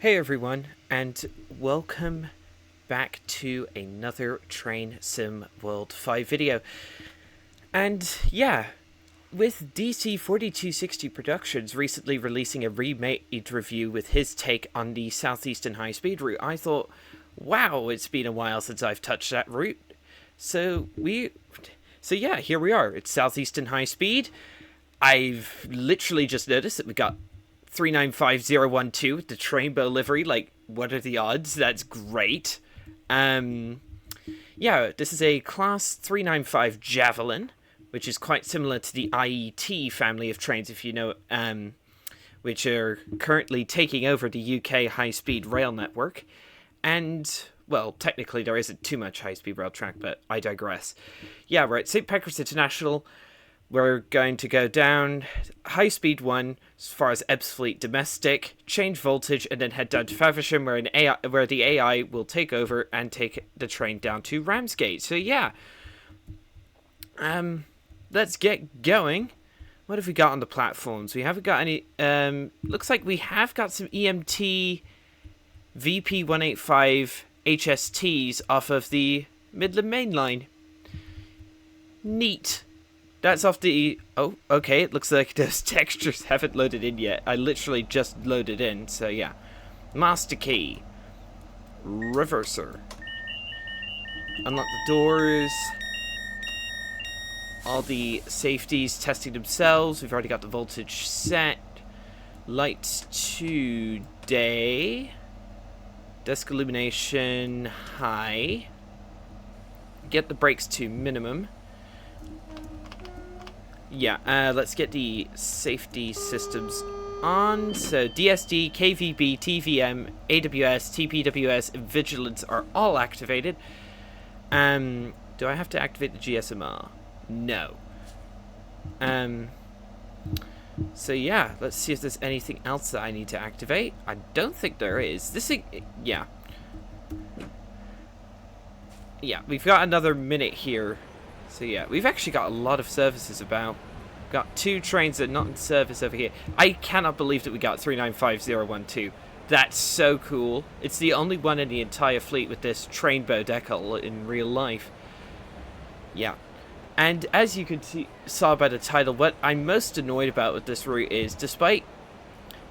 Hey everyone, and welcome back to another Train Sim World 5 video. And yeah, with DC4260 Productions recently releasing a remade review with his take on the Southeastern Highspeed route, I thought, wow, it's been a while since I've touched that route. So yeah, here we are. It's Southeastern Highspeed. I've literally just noticed that we got 395012 with the Trainbow livery. Like, what are the odds? That's great. Yeah, this is a Class 395 Javelin, which is quite similar to the IET family of trains, if you know, which are currently taking over the UK high-speed rail network. And, well, technically there isn't too much high-speed rail track, but I digress. Yeah, right, St. Pancras International. We're going to go down High-Speed 1 as far as Ebbsfleet domestic, change voltage, and then head down to Faversham where the AI will take over and take the train down to Ramsgate. So yeah, let's get going. What have we got on the platforms? We haven't got any, looks like we have got some EMT VP185 HSTs off of the Midland Main Line. Neat. That's off the... Oh, okay, it looks like those textures haven't loaded in yet. I literally just loaded in, so yeah. Master key. Reverser. Unlock the doors. All the safeties testing themselves. We've already got the voltage set. Lights to day. Desk illumination high. Get the brakes to minimum. Yeah, let's get the safety systems on. So DSD, KVB, TVM, AWS, TPWS, and Vigilance are all activated. Do I have to activate the GSMR? No. So yeah, let's see if there's anything else that I need to activate. I don't think there is. Yeah. Yeah, we've got another minute here. So yeah, we've actually got a lot of services about. Got two trains that are not in service over here. I cannot believe that we got 395012. That's so cool. It's the only one in the entire fleet with this Trainbow decal in real life. Yeah. And as you could saw by the title, what I'm most annoyed about with this route is, despite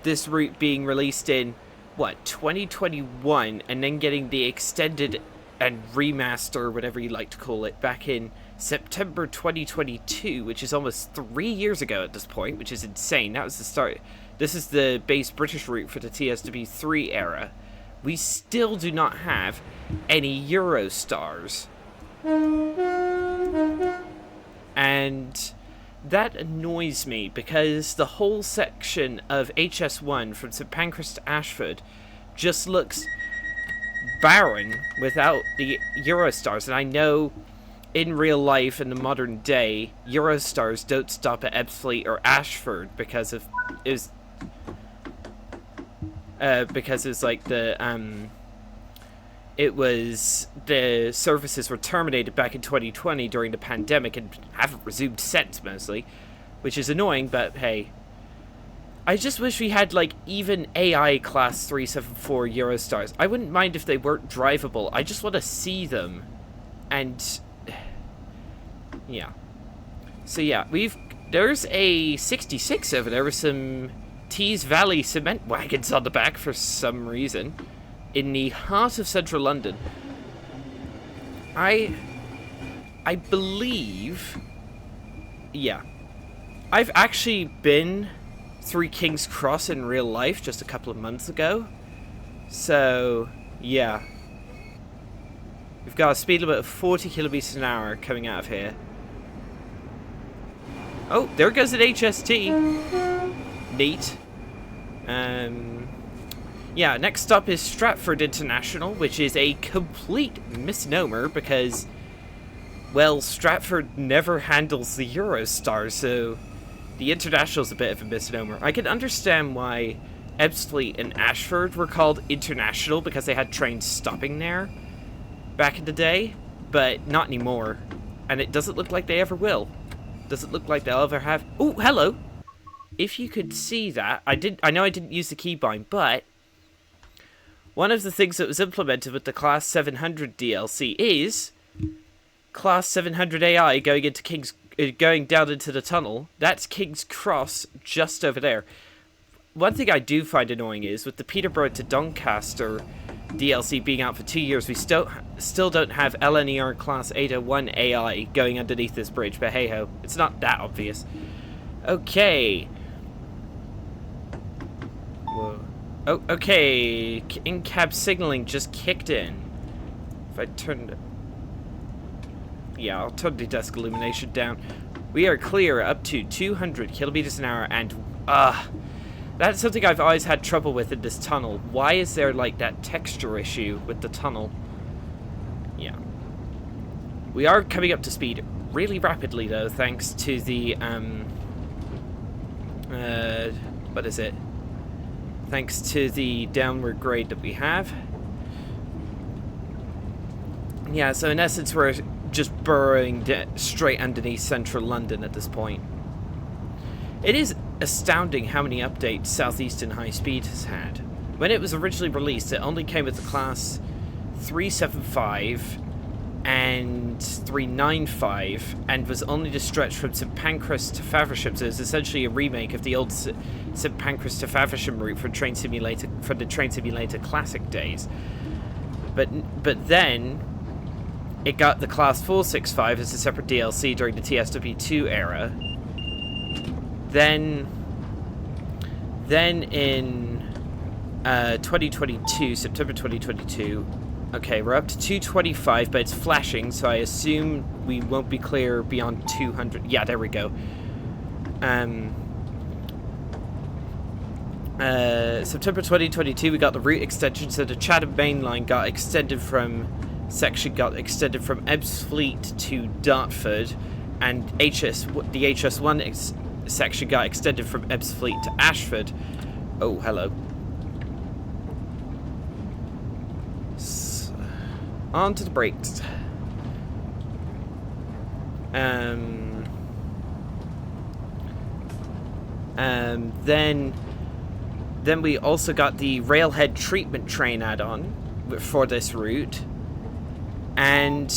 this route being released in, 2021, and then getting the extended and remaster, whatever you like to call it, back in September 2022, which is almost 3 years ago at this point, which is insane. That was the start. This is the base British route for the TSW5 era. We still do not have any Eurostars. And that annoys me, because the whole section of HS1 from St. Pancras to Ashford just looks barren without the Eurostars. And I know in real life, in the modern day, Eurostars don't stop at Ebbsfleet or Ashford because it's like the services were terminated back in 2020 during the pandemic and haven't resumed since, mostly, which is annoying, but hey. I just wish we had, like, even AI Class 374 Eurostars. I wouldn't mind if they weren't drivable. I just want to see them. And yeah. So yeah, there's a 66 over there with some Tees Valley cement wagons on the back for some reason. In the heart of central London. I believe... Yeah. I've actually been through King's Cross in real life just a couple of months ago. So, yeah. We've got a speed limit of 40 kilometers an hour coming out of here. Oh, there goes an HST. Neat. Yeah, next stop is Stratford International, which is a complete misnomer because, well, Stratford never handles the Eurostar, so the International's a bit of a misnomer. I can understand why Ebbsfleet and Ashford were called International because they had trains stopping there back in the day, but not anymore. And it doesn't look like they ever will. Doesn't look like they'll ever have... Oh, hello! If you could see that, I know I didn't use the keybind, but one of the things that was implemented with the Class 700 DLC is Class 700 AI going down into the tunnel. That's King's Cross just over there. One thing I do find annoying is with the Peterborough to Doncaster DLC being out for 2 years, we still don't have LNER Class 801 AI going underneath this bridge, but hey ho, it's not that obvious. Okay. Whoa. Oh, okay. In-cab signaling just kicked in. If I turn it... Yeah, I'll turn the desk illumination down. We are clear up to 200 kilometers an hour, and that's something I've always had trouble with in this tunnel. Why is there like that texture issue with the tunnel? Yeah. We are coming up to speed really rapidly though, thanks to the what is it? Thanks to the downward grade that we have. Yeah, so in essence we're just burrowing straight underneath central London at this point. It is astounding how many updates Southeastern Highspeed has had. When it was originally released, it only came with the Class 375 and 395, and was only to stretch from St Pancras to Faversham, so it's essentially a remake of the old St Pancras to Faversham route from the Train Simulator Classic days. But then it got the Class 465 as a separate DLC during the TSW2 era. Then in 2022, September 2022, okay, we're up to 225, but it's flashing, so I assume we won't be clear beyond 200. Yeah, there we go. September 2022, we got the route extension, so the Chatham Main Line got extended from Ebbsfleet to Dartford, and the HS1 section got extended from Ebbsfleet to Ashford. Oh, hello. On to the brakes. Then we also got the Railhead treatment train add-on for this route, and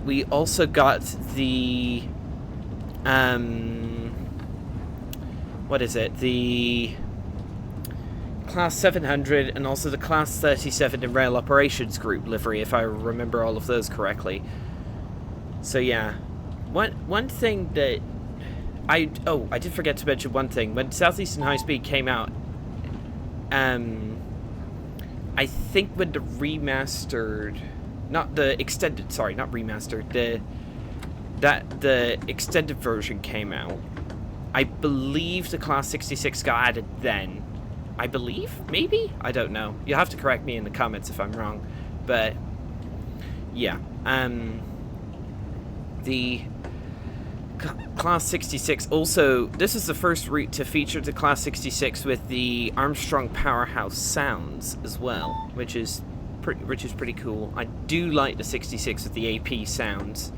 we also got the what is it? The Class 700 and also the Class 37 in Rail Operations Group livery, if I remember all of those correctly. So yeah, one thing that I did forget to mention one thing. When Southeastern Highspeed came out, I think when the remastered, the extended version came out, I believe the Class 66 got added then. I believe? Maybe? I don't know. You'll have to correct me in the comments if I'm wrong. But, yeah. The Class 66 also... This is the first route to feature the Class 66 with the Armstrong Powerhouse sounds as well, which is pretty cool. I do like the 66 with the AP sounds.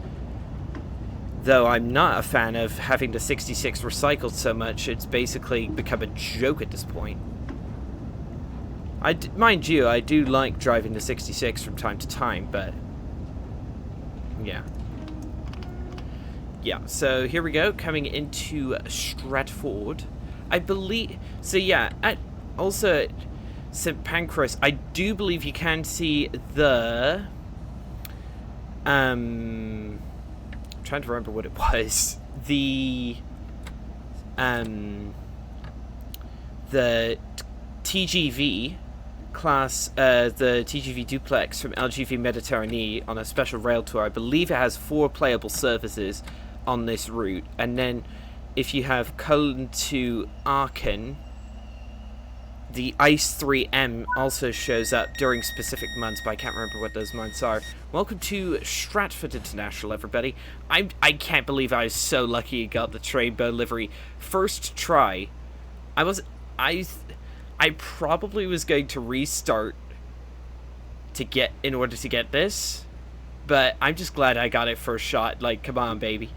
Though I'm not a fan of having the 66 recycled so much, it's basically become a joke at this point. Mind you, I do like driving the 66 from time to time, but yeah. Yeah, so here we go, coming into Stratford. I believe, so yeah, also at St Pancras, I do believe you can see the, I'm trying to remember what it was, the TGV class, the TGV duplex from LGV Mediterranee on a special rail tour. I believe it has 4 playable services on this route, and then if you have Cologne to Aachen, the ICE 3M also shows up during specific months, but I can't remember what those months are. Welcome to Stratford International, everybody. I can't believe I was so lucky you got the Trainbow livery first try. I probably was going to restart in order to get this, but I'm just glad I got it first shot. Like, come on, baby.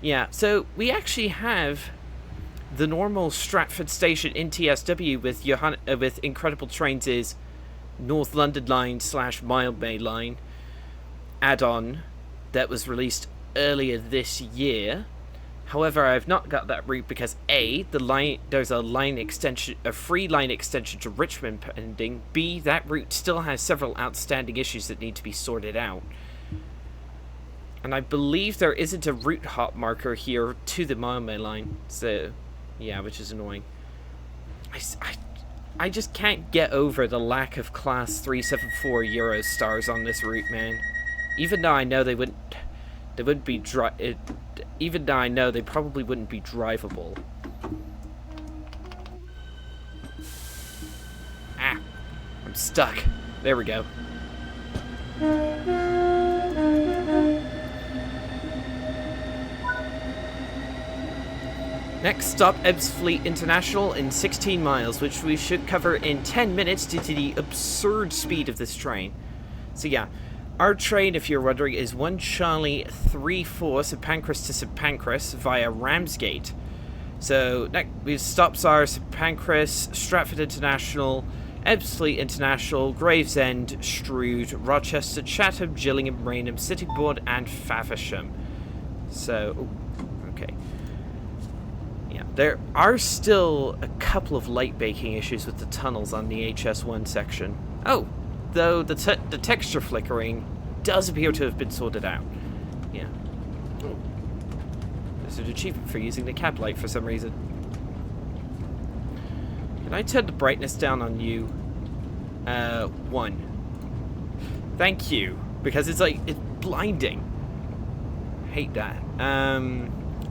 Yeah, so we actually have the normal Stratford station in TSW with Incredible Trains' North London Line / Mildmay Line add-on that was released earlier this year. However, I've not got that route because A, there's a free line extension to Richmond pending. B, that route still has several outstanding issues that need to be sorted out. And I believe there isn't a route hop marker here to the Mildmay line. So, yeah, which is annoying. I just can't get over the lack of Class 374 Eurostars on this route, man. Even though I know they wouldn't be even though I know they probably wouldn't be drivable. Ah, I'm stuck. There we go. Next stop, Ebbsfleet International in 16 miles, which we should cover in 10 minutes due to the absurd speed of this train. So yeah, our train, if you're wondering, is 1 Charlie 34 St Pancras to St Pancras via Ramsgate. So next stops are St Pancras, Stratford International, Ebbsfleet International, Gravesend, Strood, Rochester, Chatham, Gillingham, Rainham, Sittingbourne, and Faversham. So, okay. Yeah, there are still a couple of light baking issues with the tunnels on the HS1 section. Oh, though the texture flickering does appear to have been sorted out. Yeah. Oh. There's an achievement for using the cap light for some reason. Can I turn the brightness down on you? 1. Thank you. Because it's blinding. Hate that.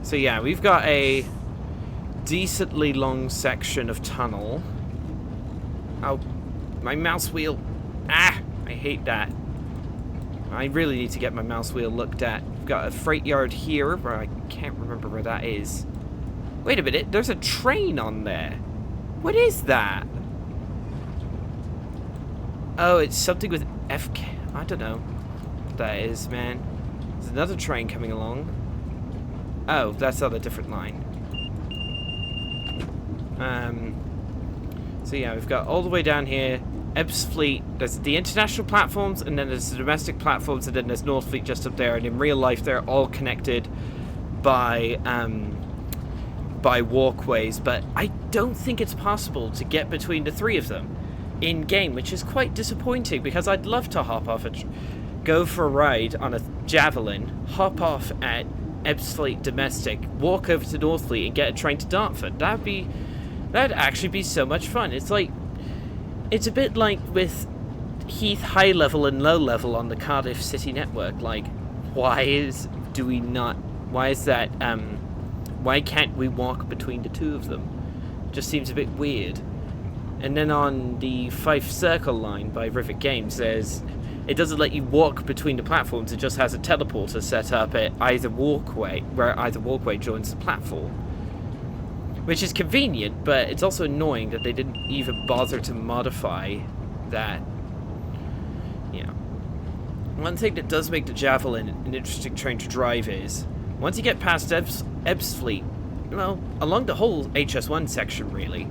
So yeah, we've got a decently long section of tunnel. Oh, my mouse wheel. Ah, I hate that. I really need to get my mouse wheel looked at. We've got a freight yard here, but I can't remember where that is. Wait a minute, there's a train on there. What is that? Oh, it's something with FK. I don't know what that is, man. There's another train coming along. Oh, that's on a different line. So yeah, we've got all the way down here, Ebbsfleet, there's the international platforms, and then there's the domestic platforms, and then there's Northfleet just up there, and in real life they're all connected by walkways, but I don't think it's possible to get between the three of them in-game, which is quite disappointing, because I'd love to hop off go for a ride on a Javelin, hop off at Ebbsfleet Domestic, walk over to Northfleet, and get a train to Dartford. That'd actually be so much fun. It's a bit like with Heath High Level and Low Level on the Cardiff City Network. Like, why can't we walk between the two of them? Just seems a bit weird. And then on the Fife Circle line by Rivet Games, it doesn't let you walk between the platforms, it just has a teleporter set up at either walkway, where either walkway joins the platform. Which is convenient, but it's also annoying that they didn't even bother to modify that. You know. One thing that does make the Javelin an interesting train to drive is, once you get past Ebbsfleet, well, along the whole HS1 section really,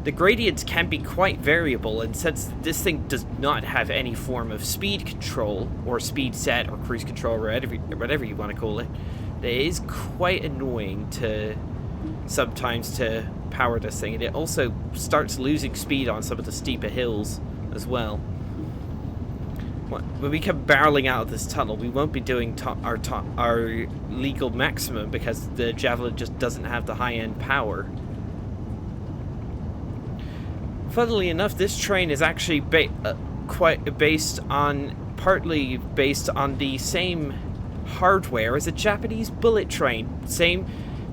the gradients can be quite variable, and since this thing does not have any form of speed control, or speed set, or cruise control, or whatever you want to call it, it is quite annoying sometimes to power this thing, and it also starts losing speed on some of the steeper hills as well. When we come barreling out of this tunnel, we won't be doing our legal maximum because the Javelin just doesn't have the high-end power. Funnily enough, this train is actually partly based on the same hardware as a Japanese bullet train.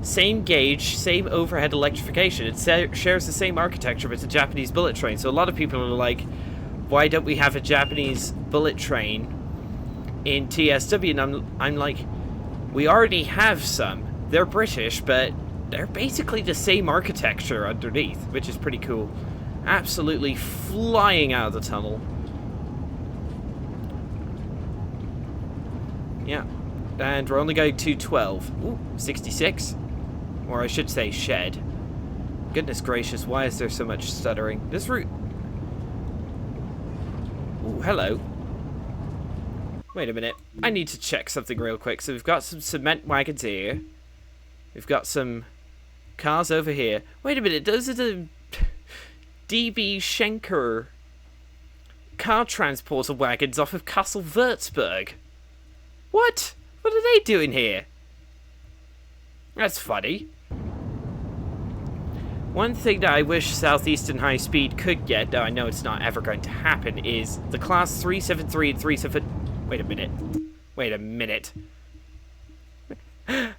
Same gauge, same overhead electrification. It shares the same architecture, but it's a Japanese bullet train. So a lot of people are like, why don't we have a Japanese bullet train in TSW? And I'm like, we already have some. They're British, but they're basically the same architecture underneath, which is pretty cool. Absolutely flying out of the tunnel. Yeah. And we're only going 212. Ooh, 66. Or I should say shed. Goodness gracious, why is there so much stuttering? This route... Oh, hello. Wait a minute. I need to check something real quick. So we've got some cement wagons here. We've got some cars over here. Wait a minute. Those are the DB Schenker car transporter wagons off of Castle Würzburg. What? What are they doing here? That's funny. One thing that I wish Southeastern Highspeed could get, though I know it's not ever going to happen, is the Class 373 and 37... Wait a minute. Wait a minute.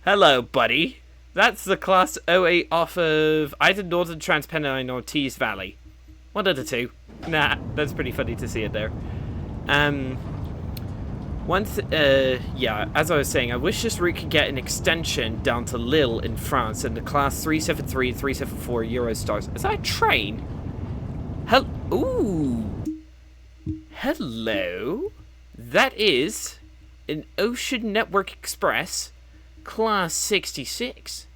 Hello, buddy. That's the Class 08 off of either Northern Transpennine or Tees Valley. One of the two. Nah, that's pretty funny to see it there. Yeah, as I was saying, I wish this route could get an extension down to Lille in France in the Class 373 and 374 Eurostars. Is that a train? Ooh. Hello? That is an Ocean Network Express Class 66.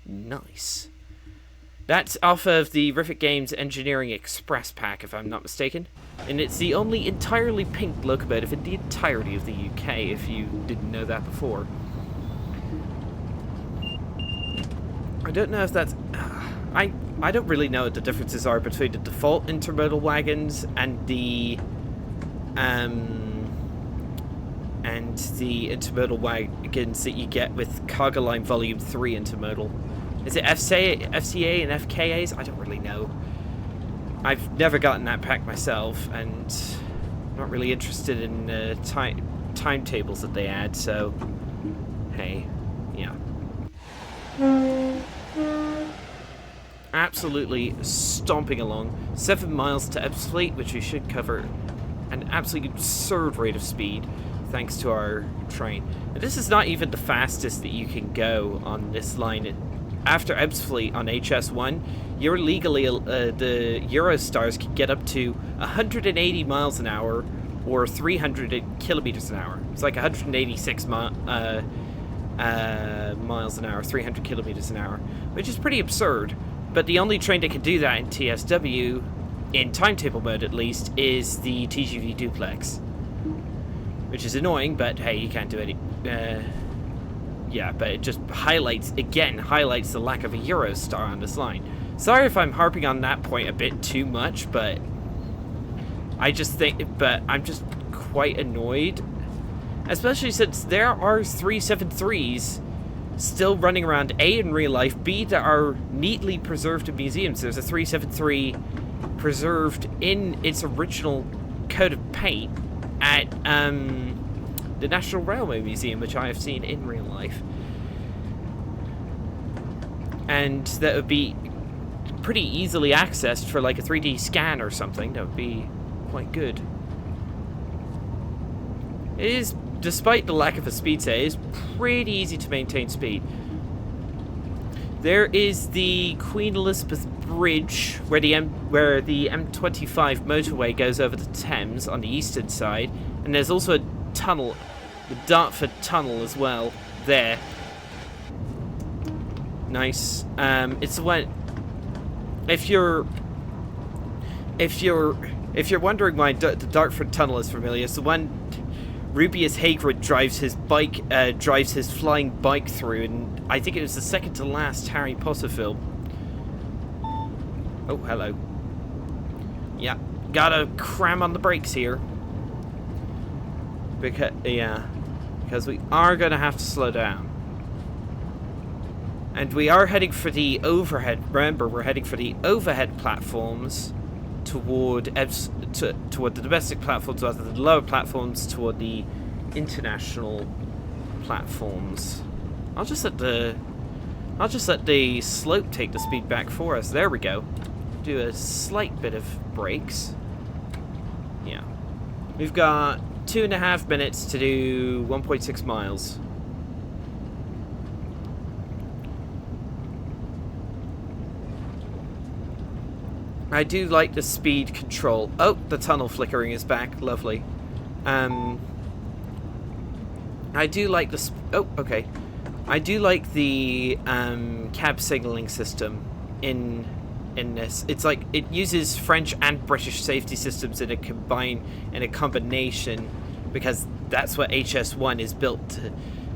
Nice. That's off of the Rivet Games Engineering Express pack, if I'm not mistaken. And it's the only entirely pink locomotive in the entirety of the UK, if you didn't know that before. I don't know if that's... I don't really know what the differences are between the default intermodal wagons and the intermodal wagons that you get with Cargo Line Volume 3 intermodal. Is it FCA and FKAs? I don't really know. I've never gotten that pack myself, and I'm not really interested in timetables that they add, so hey, yeah. Absolutely stomping along. 7 miles to Ebbsfleet, which we should cover an absolutely absurd rate of speed, thanks to our train. And this is not even the fastest that you can go on this line. After Ebbsfleet on HS1, you're legally, the Eurostars can get up to 180 miles an hour or 300 kilometers an hour. It's like 186 miles an hour, 300 kilometers an hour, which is pretty absurd. But the only train that can do that in TSW, in timetable mode at least, is the TGV Duplex. Which is annoying, but hey, you can't do any... yeah, but it just highlights the lack of a Eurostar on this line. Sorry if I'm harping on that point a bit too much, but I'm just quite annoyed. Especially since there are 373s still running around, A, in real life, B, that are neatly preserved in museums. There's a 373 preserved in its original coat of paint at the National Railway Museum, which I have seen in real life. And that would be pretty easily accessed for like a 3D scan or something. That would be quite good. It is, despite the lack of a speed set, it is pretty easy to maintain speed. There is the Queen Elizabeth Bridge, where the M25 motorway goes over the Thames on the eastern side, and there's also a tunnel, the Dartford Tunnel as well, there. Nice. It's the one. If you're wondering why the Dartford Tunnel is familiar, it's the one Rubius Hagrid drives his flying bike through, and I think it was the second to last Harry Potter film. Oh, hello. Yeah, gotta cram on the brakes here. Because we are gonna have to slow down. And we are heading for the overhead. Remember, we're heading for the overhead platforms toward the domestic platforms, rather than the lower platforms toward the international platforms. I'll just let the slope take the speed back for us. There we go. Do a slight bit of brakes. Yeah. We've got 2.5 minutes to do 1.6 miles. I do like the speed control. Oh, the tunnel flickering is back. Lovely. I do like the... Oh, okay. I do like the cab signaling system in in this. It's like it uses French and British safety systems in a combination, because that's what HS1 is built to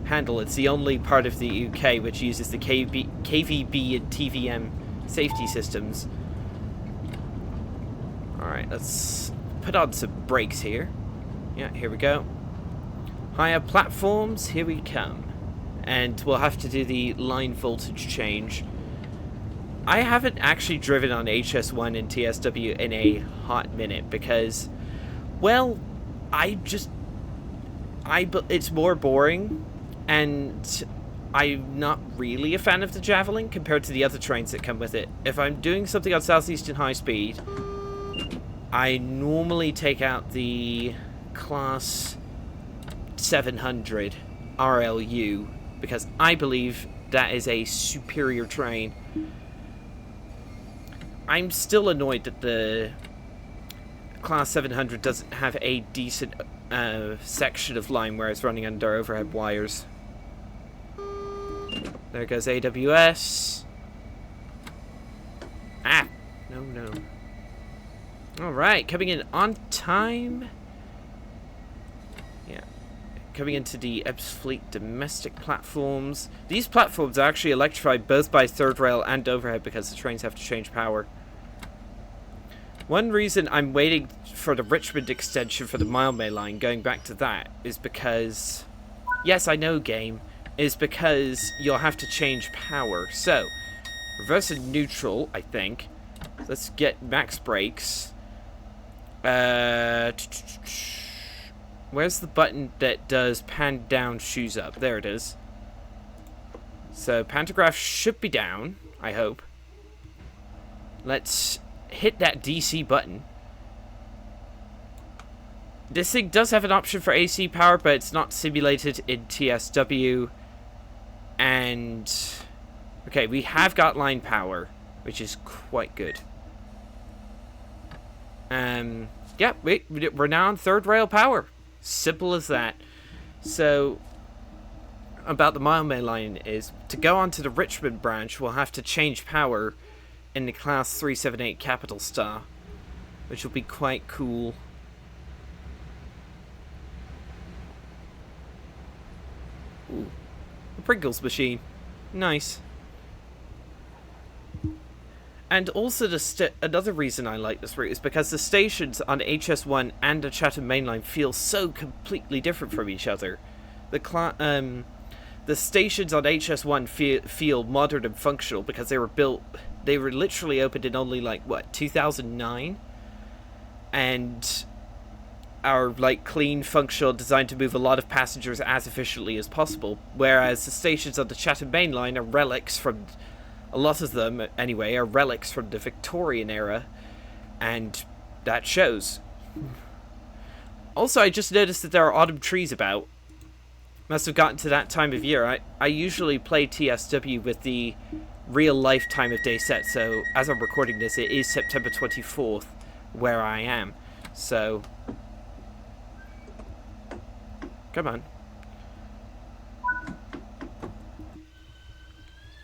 handle. It's the only part of the UK which uses the KVB and TVM safety systems. Alright, let's put on some brakes here. Yeah, here we go. Higher platforms, here we come. And we'll have to do the line voltage change. I haven't actually driven on HS1 and TSW in a hot minute because, well, it's more boring, and I'm not really a fan of the Javelin compared to the other trains that come with it. If I'm doing something on Southeastern Highspeed, I normally take out the Class 700 RLU, because I believe that is a superior train. I'm still annoyed that the Class 700 doesn't have a decent section of line where it's running under overhead wires. There goes AWS. Ah! No. Alright, coming in on time. Yeah. Coming into the Ebbs Fleet domestic platforms. These platforms are actually electrified both by third rail and overhead because the trains have to change power. One reason I'm waiting for the Richmond extension for the Mildmay line, going back to that, is because... Yes, I know, game. Is because you'll have to change power. So, reverse and neutral, I think. Let's get max brakes. Where's the button that does pan down, shoes up? There it is. So, pantograph should be down, I hope. Let's hit that DC button. This thing does have an option for AC power, but it's not simulated in TSW. And... okay, we have got line power, which is quite good. Yeah, we're now on third rail power. Simple as that. So, about the Mildmay line is, to go onto the Richmond branch, we'll have to change power in the Class 378 Capital Star, which will be quite cool. Ooh, a Pringles machine. Nice. And also, another reason I like this route is because the stations on HS1 and the Chatham Main Line feel so completely different from each other. The stations on HS1 feel modern and functional because they were literally opened in only, like, what, 2009? And are, like, clean, functional, designed to move a lot of passengers as efficiently as possible. Whereas the stations on the Chatham Main Line are relics from... a lot of them, anyway, are relics from the Victorian era, and that shows. Also, I just noticed that there are autumn trees about. Must have gotten to that time of year. I usually play TSW with the real-life time of day set, so as I'm recording this, it is September 24th where I am. So, come on.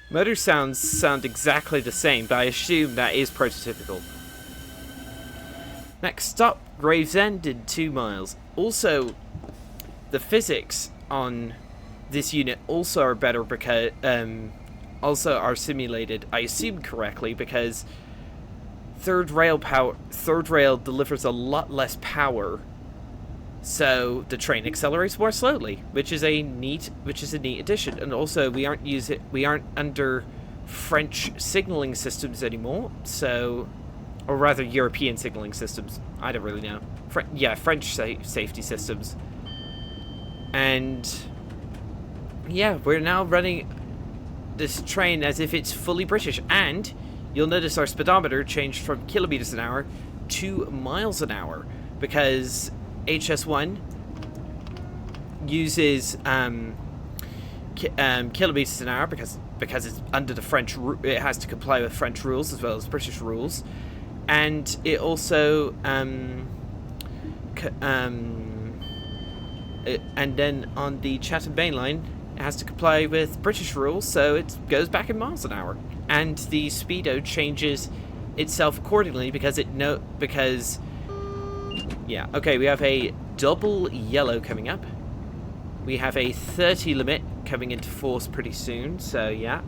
Motor sounds sound exactly the same, but I assume that is prototypical. Next stop, Gravesend in 2 miles. Also, the physics on this unit also are better because also are simulated, I assume correctly, because third rail delivers a lot less power, so the train accelerates more slowly, which is a neat addition. And also, we aren't under French signaling systems anymore, so, or rather European signaling systems. I don't really know. French safety systems. And yeah, we're now running this train as if it's fully British, and you'll notice our speedometer changed from kilometers an hour to miles an hour, because HS1 uses kilometers an hour because it's under the French. It has to comply with French rules as well as British rules, and it also and then on the Chatham Main Line, it has to comply with British rules, so it goes back in miles an hour, and the speedo changes itself accordingly because yeah, okay, we have a double yellow coming up. We have a 30 limit coming into force pretty soon, so yeah.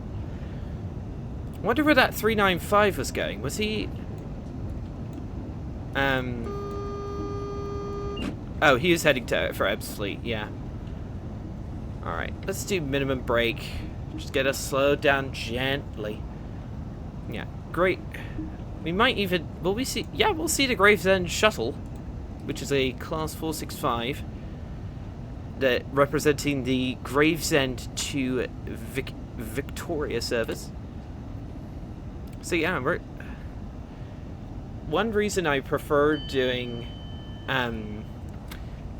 I wonder where that 395 was going. Was he... Oh, he was heading for Ebb's fleet, yeah. Alright, let's do minimum brake. Just get us slowed down gently. Yeah, great. We might even... Will we see... Yeah, we'll see the Gravesend shuttle, which is a Class 465, that representing the Gravesend to Victoria service. So yeah, one reason I prefer doing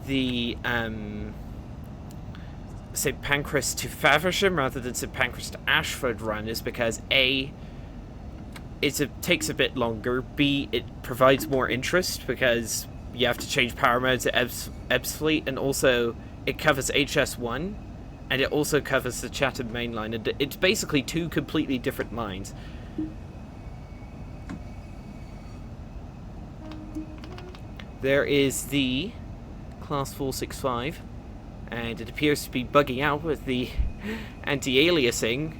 the St. Pancras to Faversham rather than St. Pancras to Ashford run is because A, it takes a bit longer, B, it provides more interest because you have to change power mode to Ebb's fleet, and also it covers HS1 and it also covers the Chatham main line, and it's basically two completely different lines. There is the Class 465, and it appears to be bugging out with the anti-aliasing.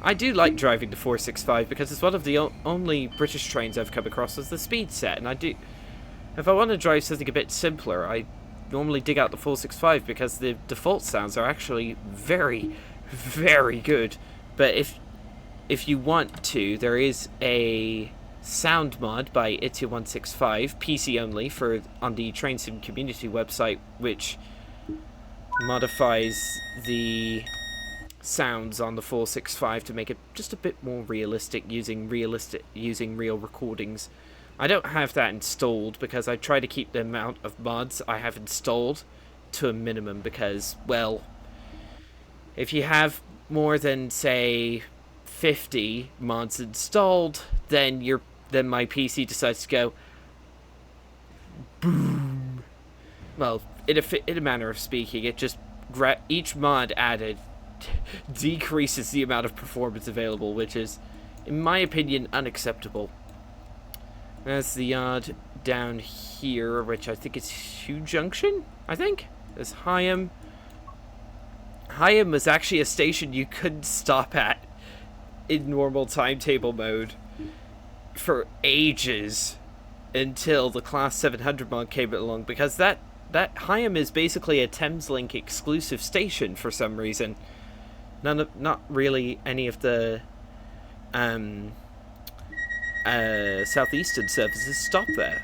I do like driving the 465 because it's one of the only British trains I've come across with the speed set, and if I want to drive something a bit simpler, I normally dig out the 465 because the default sounds are actually very, very good. But if you want to, there is a sound mod by Itia165, PC only, on the Train Sim community website, which modifies the sounds on the 465 to make it just a bit more realistic using real recordings. I don't have that installed because I try to keep the amount of mods I have installed to a minimum because, well, if you have more than, say, 50 mods installed, then my PC decides to go boom. Well, in a manner of speaking, it just each mod added decreases the amount of performance available, which is, in my opinion, unacceptable. There's the yard down here, which I think is Hugh Junction, I think? There's Higham. Higham was actually a station you couldn't stop at in normal timetable mode for ages until the Class 700 mod came along, because that Higham is basically a Thameslink exclusive station for some reason. Not really any of the Southeastern services stop there,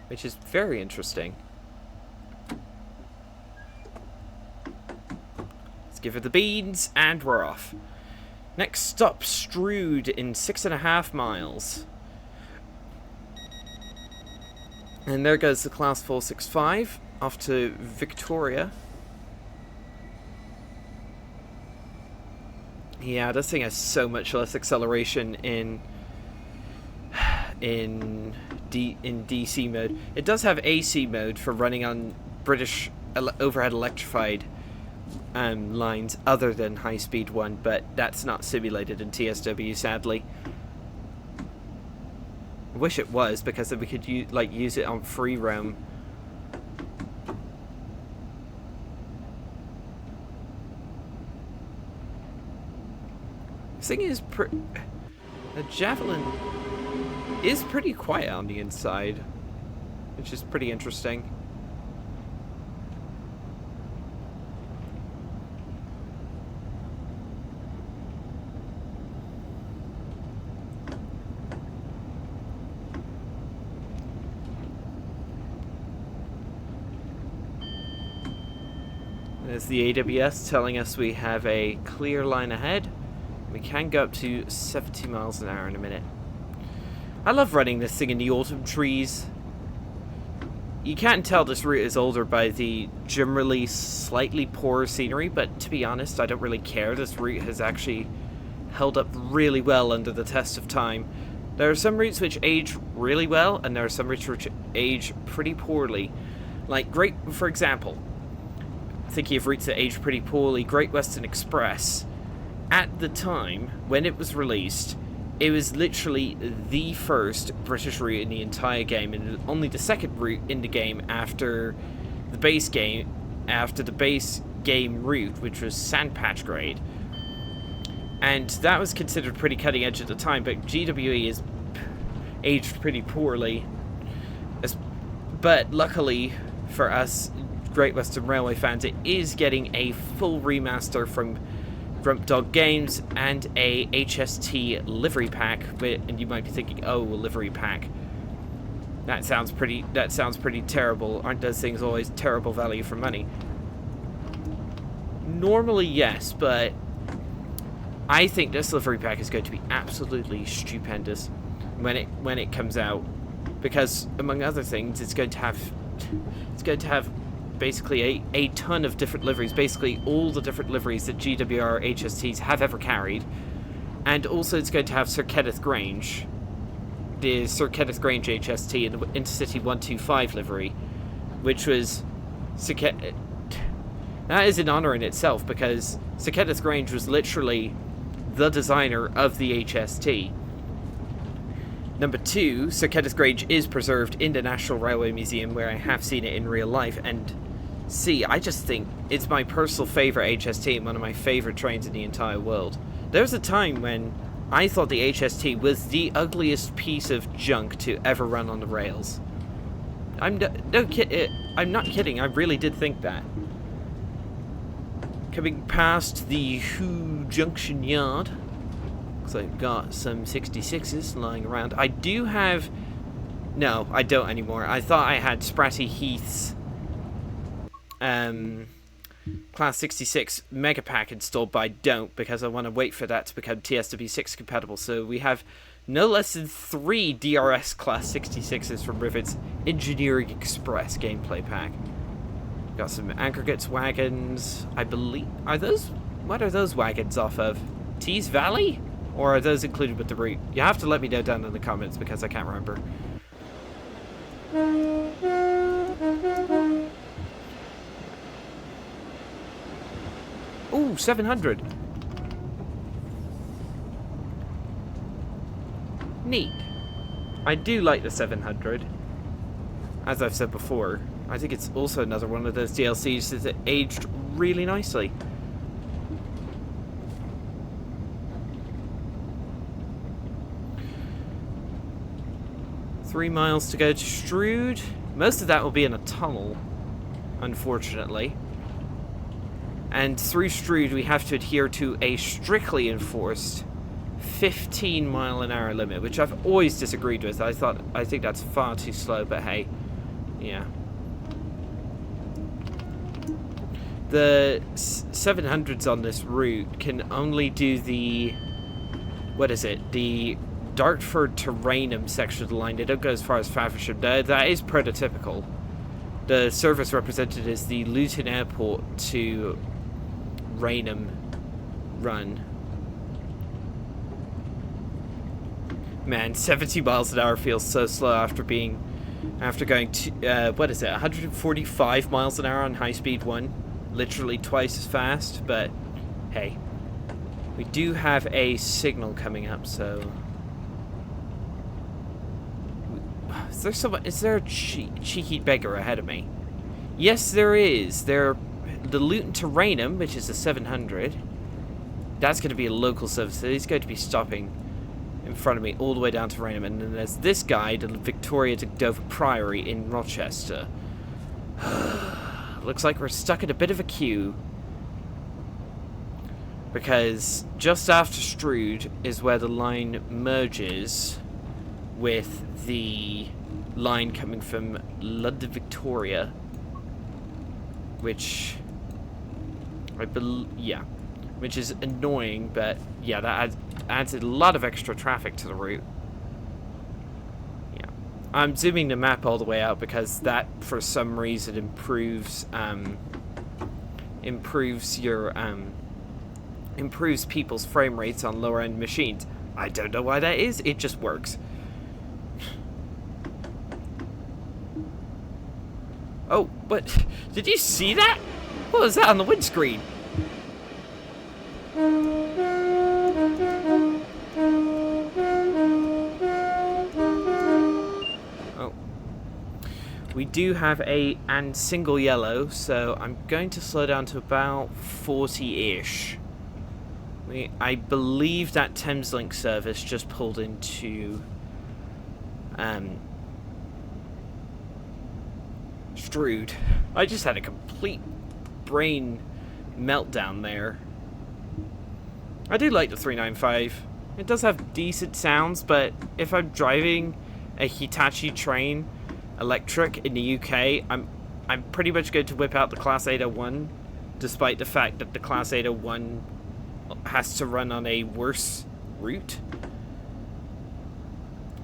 which is very interesting. Let's give her the beans, and we're off. Next stop, Strood in 6.5 miles. And there goes the Class 465 off to Victoria. Yeah, this thing has so much less acceleration in DC mode. It does have AC mode for running on British overhead electrified lines other than Highspeed 1, but that's not simulated in TSW, sadly. I wish it was, because then we could use it on free roam. This thing is the Javelin is pretty quiet on the inside, which is pretty interesting. There's the AWS telling us we have a clear line ahead. We can go up to 70 miles an hour in a minute. I love running this thing in the autumn trees. You can't tell this route is older by the generally slightly poorer scenery, but to be honest, I don't really care. This route has actually held up really well under the test of time. There are some routes which age really well, and there are some routes which age pretty poorly. For example, thinking of routes that age pretty poorly, Great Western Express at the time, when it was released, it was literally the first British route in the entire game, and only the second route in the game after the base game route, which was Sandpatch grade. And that was considered pretty cutting edge at the time, but GWE is aged pretty poorly. But luckily for us Great Western Railway fans, it is getting a full remaster from Grump Dog Games and a HST livery pack. And you might be thinking, oh, a livery pack. That sounds pretty terrible. Aren't those things always terrible value for money? Normally, yes, but I think this livery pack is going to be absolutely stupendous when it comes out, because among other things, it's going to have basically a ton of different liveries, basically all the different liveries that GWR HSTs have ever carried, and also it's going to have Sir Kenneth Grange, the Sir Kenneth Grange HST in the Intercity 125 livery, which was that is an honor in itself, because Sir Kenneth Grange was literally the designer of the HST. Number 2, Sir Kenneth Grange is preserved in the National Railway Museum, where I have seen it in real life, and I just think it's my personal favourite HST and one of my favourite trains in the entire world. There was a time when I thought the HST was the ugliest piece of junk to ever run on the rails. I'm not kidding, I really did think that. Coming past the Hoo Junction Yard, looks like I've got some 66s lying around. I do have... No, I don't anymore. I thought I had Spratty Heath's Class 66 Mega Pack installed, but I don't, because I want to wait for that to become TSW6 compatible. So we have no less than 3 DRS Class 66s from Rivet's Engineering Express gameplay pack. Got some aggregates wagons, I believe. What are those wagons off of? Tees Valley? Or are those included with the route? You have to let me know down in the comments, because I can't remember. Ooh, 700. Neat. I do like the 700. As I've said before, I think it's also another one of those DLCs that aged really nicely. Three miles to go to Strood. Most of that will be in a tunnel, unfortunately. And through Strood, we have to adhere to a strictly enforced 15-mile-an-hour limit, which I've always disagreed with. I think that's far too slow, but hey, yeah. The 700s on this route can only do the... What is it? The Dartford to Rainham section of the line. They don't go as far as Faversham. That is prototypical. The service represented is the Luton Airport to Rainham run. Man, 70 miles an hour feels so slow after going to, what is it, 145 miles an hour on Highspeed 1. Literally twice as fast, but hey. We do have a signal coming up, so... Is there a cheeky beggar ahead of me? Yes, there is. The Luton to Rainham, which is a 700. That's going to be a local service, so he's going to be stopping in front of me all the way down to Rainham. And then there's this guy, the Victoria to Dover Priory in Rochester. Looks like we're stuck in a bit of a queue, because just after Strood is where the line merges with the line coming from London Victoria, which which is annoying, but yeah, that adds a lot of extra traffic to the route. Yeah, I'm zooming the map all the way out because that, for some reason, improves people's frame rates on lower end machines. I don't know why that is. It just works. Oh, but did you see that? What was that on the windscreen? We do have a and single yellow, so I'm going to slow down to about 40-ish. I believe that Thameslink service just pulled into Strood. I just had a complete brain meltdown there. I do like the 395. It does have decent sounds, but if I'm driving a Hitachi train electric in the UK, I'm pretty much going to whip out the Class 801, despite the fact that the Class 801 has to run on a worse route.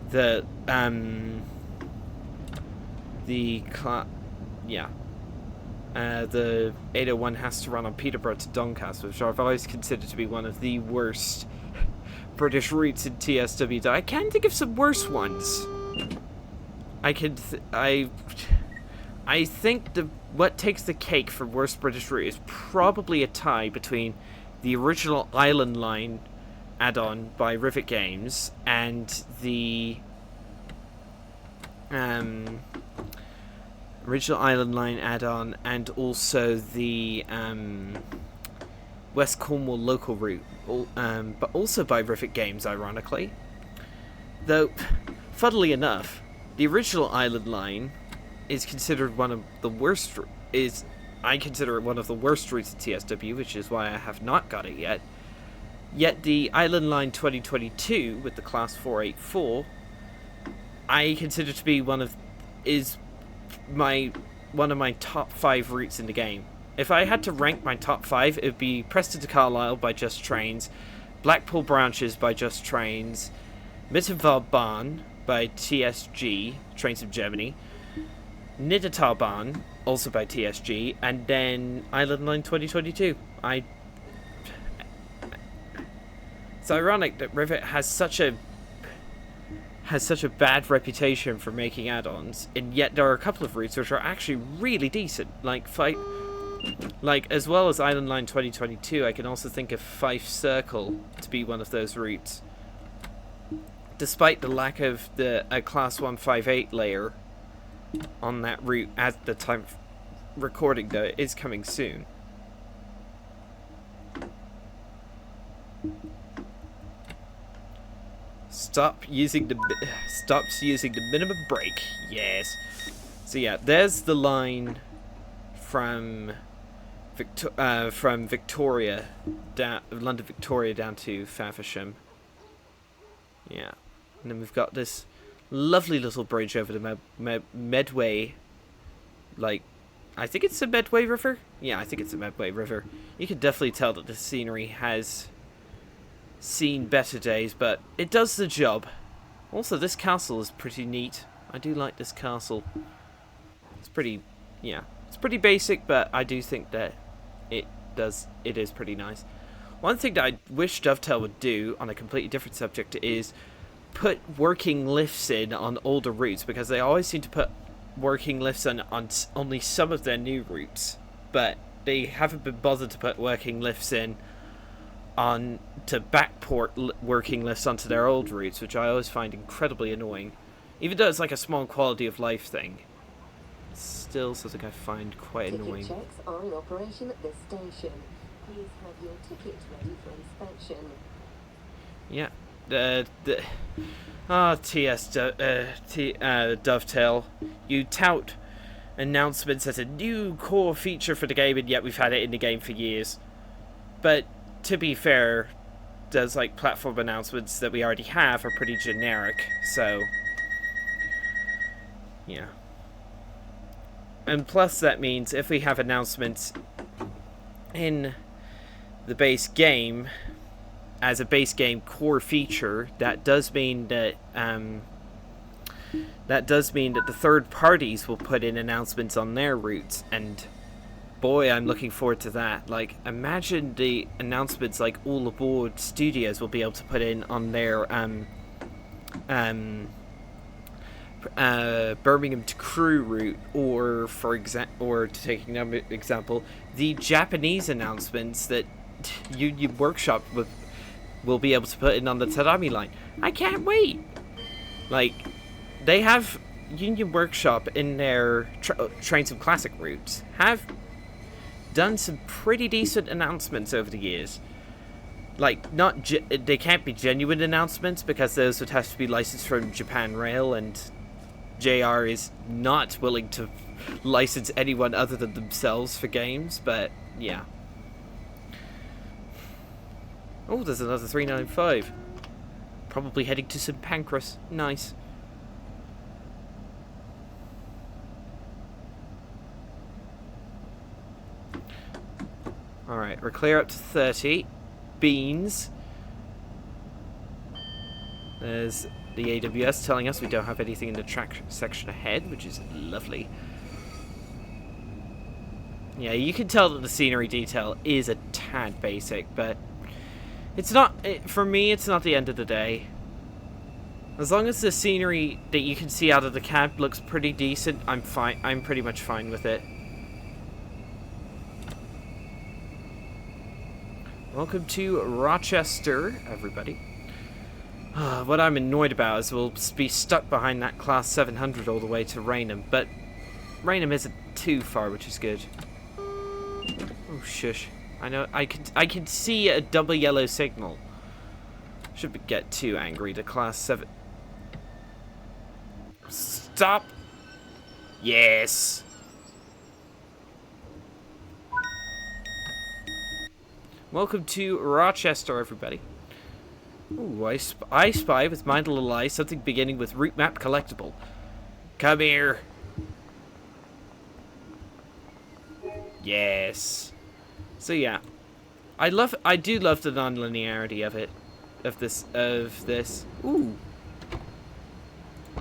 The 801 has to run on Peterborough to Doncaster, which I've always considered to be one of the worst British routes in TSW. I can think of some worse ones. I think what takes the cake for worst British route is probably a tie between the original Island Line add-on by Rivet Games and the original Island Line add-on, and also the West Cornwall local route, but also by Rivet Games, ironically. Though, funnily enough, the original Island Line is considered one of the worst. I consider it one of the worst routes at TSW, which is why I have not got it yet. Yet the Island Line 2022 with the Class 484, I consider to be one of my top 5 routes in the game. If I had to rank my top 5, it would be Preston to Carlisle by Just Trains, Blackpool Branches by Just Trains, Mittenwald-Bahn by TSG, Trains of Germany, Niedertalbahn, also by TSG, and then Island Line 2022. It's ironic that Rivet has such a bad reputation for making add-ons, and yet there are a couple of routes which are actually really decent. As well as Island Line 2022, I can also think of Fife Circle to be one of those routes. Despite the lack of a Class 158 layer on that route at the time of recording, though it is coming soon. Stops using the minimum brake. Yes. So yeah, there's the line from Victoria down London Victoria down to Faversham. Yeah, and then we've got this lovely little bridge over the Medway. I think it's the Medway River. Yeah, I think it's the Medway River. You can definitely tell that the scenery has seen better days, but it does the job. Also, this castle is pretty neat. I do like this castle. It's pretty basic, but I do think that it is pretty nice. One thing that I wish Dovetail would do on a completely different subject is put working lifts in on older routes, because they always seem to put working lifts on only some of their new routes, but they haven't been bothered to put working lifts in to backport working lifts onto their old routes, which I always find incredibly annoying. Even though it's like a small quality of life thing, it's still something I find quite annoying. Ticket checks are in operation at this station. Please have your ticket ready for inspection. Yeah, Dovetail, you tout announcements as a new core feature for the game, and yet we've had it in the game for years. But to be fair, those platform announcements that we already have are pretty generic, so yeah. And plus that means if we have announcements in the base game as a base game core feature, that does mean that the third parties will put in announcements on their routes, and boy, I'm looking forward to that. Imagine the announcements All Aboard Studios will be able to put in on their Birmingham to Crewe route, or to take another example, the Japanese announcements that Union Workshop will be able to put in on the Tadami line. I can't wait. They have Union Workshop in their Train Sim Classic route have done some pretty decent announcements over the years. Like, they can't be genuine announcements because those would have to be licensed from Japan Rail, and JR is not willing to license anyone other than themselves for games, but yeah. Oh, there's another 395. Probably heading to St. Pancras. Nice. Alright, we're clear up to 30. Beans. There's the AWS telling us we don't have anything in the track section ahead, which is lovely. Yeah, you can tell that the scenery detail is a tad basic, but it's not, for me, it's not the end of the day. As long as the scenery that you can see out of the cab looks pretty decent, I'm fine. I'm pretty much fine with it. Welcome to Rochester, everybody. What I'm annoyed about is we'll be stuck behind that Class 700 all the way to Raynham, but Raynham isn't too far, which is good. Oh, shush. I know, I can see a double yellow signal. Shouldn't get too angry to Class 7. Stop! Yes! Welcome to Rochester, everybody. Ooh, I spy with my little eye something beginning with route map collectible. Come here. Yes. So yeah, I do love the non-linearity of this. Ooh.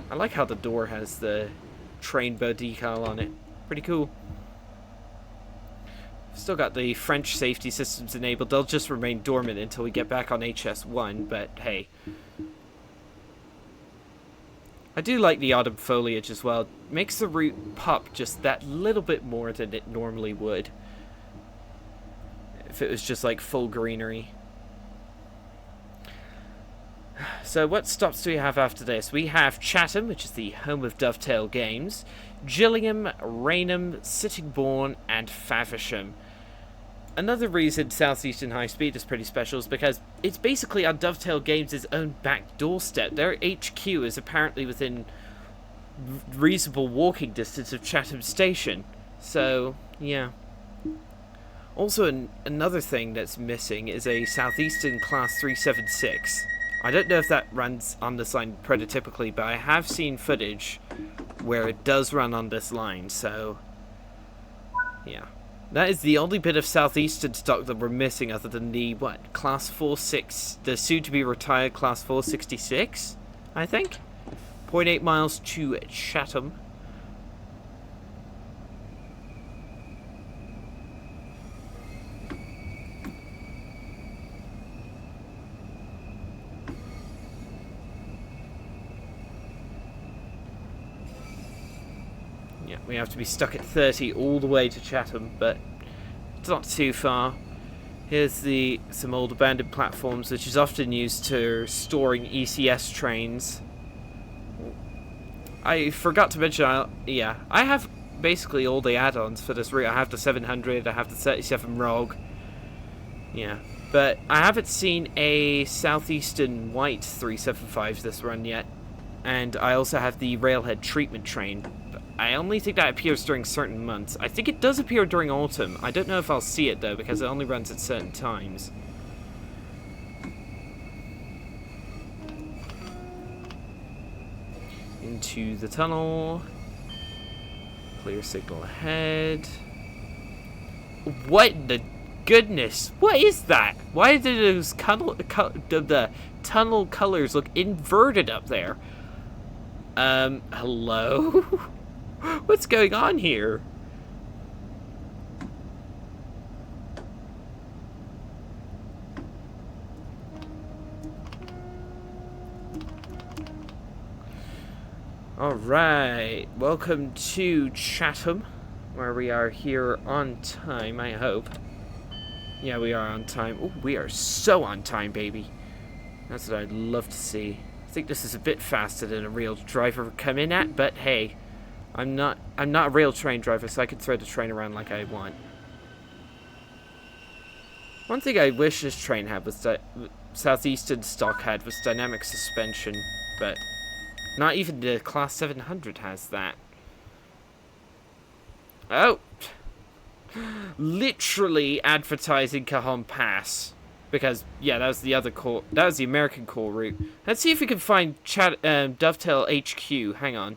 I like how the door has the Trainbow decal on it. Pretty cool. Still got the French safety systems enabled. They'll just remain dormant until we get back on HS1, but hey. I do like the autumn foliage as well. It makes the route pop just that little bit more than it normally would if it was just like full greenery. So what stops do we have after this? We have Chatham, which is the home of Dovetail Games, Gillingham, Raynham, Sittingbourne, and Faversham. Another reason Southeastern Highspeed is pretty special is because it's basically on Dovetail Games' own back doorstep. Their HQ is apparently within reasonable walking distance of Chatham Station. So, yeah. Also, another thing that's missing is a Southeastern Class 376. I don't know if that runs on this line prototypically, but I have seen footage where it does run on this line, so yeah. That is the only bit of Southeastern stock that we're missing other than the, Class 46, the soon-to-be retired Class 466, I think? 0.8 miles to Chatham. Yeah, we have to be stuck at 30 all the way to Chatham, but it's not too far. Here's some old abandoned platforms, which is often used for storing ECS trains. I forgot to mention, I have basically all the add-ons for this route. I have the 700, I have the 37 ROG. Yeah, but I haven't seen a Southeastern White 375 this run yet. And I also have the Railhead treatment train. I only think that appears during certain months. I think it does appear during autumn. I don't know if I'll see it, though, because it only runs at certain times. Into the tunnel. Clear signal ahead. What in the goodness? What is that? Why did those the tunnel colors look inverted up there? Hello? What's going on here? Alright, welcome to Chatham, where we are here on time, I hope. Yeah, we are on time. Oh, we are so on time, baby. That's what I'd love to see. think this is a bit faster than a real driver would come in at, but hey, I'm not a real train driver, so I can throw the train around like I want. One thing I wish this train had was that Southeastern stock had was dynamic suspension, but not even the Class 700 has that. Oh! Literally advertising Cajon Pass. Because, yeah, that was the other core. That was the American core route. Let's see if we can find Dovetail HQ. Hang on.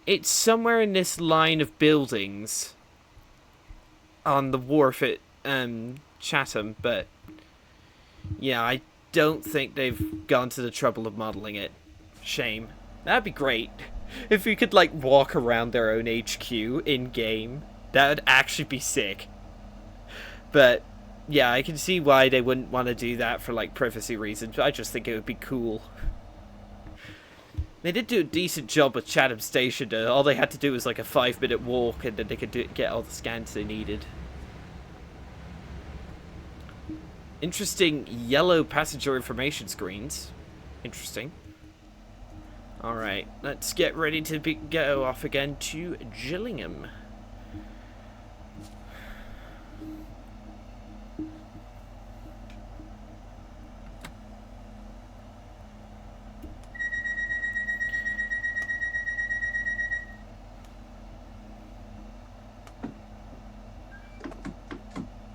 It's somewhere in this line of buildings on the wharf at Chatham, but yeah, I don't think they've gone to the trouble of modeling it. Shame. That'd be great. If we could, like, walk around their own HQ in-game. That would actually be sick. But yeah, I can see why they wouldn't want to do that for, like, privacy reasons. I just think it would be cool. They did do a decent job with Chatham Station, though. All they had to do was, like, a 5-minute walk, and then they could get all the scans they needed. Interesting yellow passenger information screens. Interesting. Alright, let's get ready to go off again to Gillingham.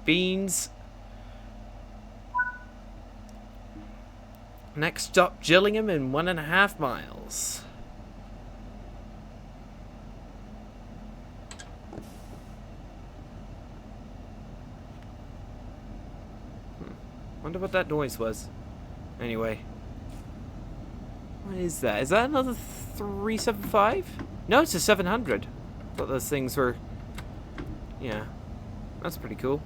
Beans. Next stop, Gillingham in 1.5 miles. Wonder what that noise was. Anyway. What is that? Is that another 375? No, it's a 700. Thought those things were... Yeah. That's pretty cool.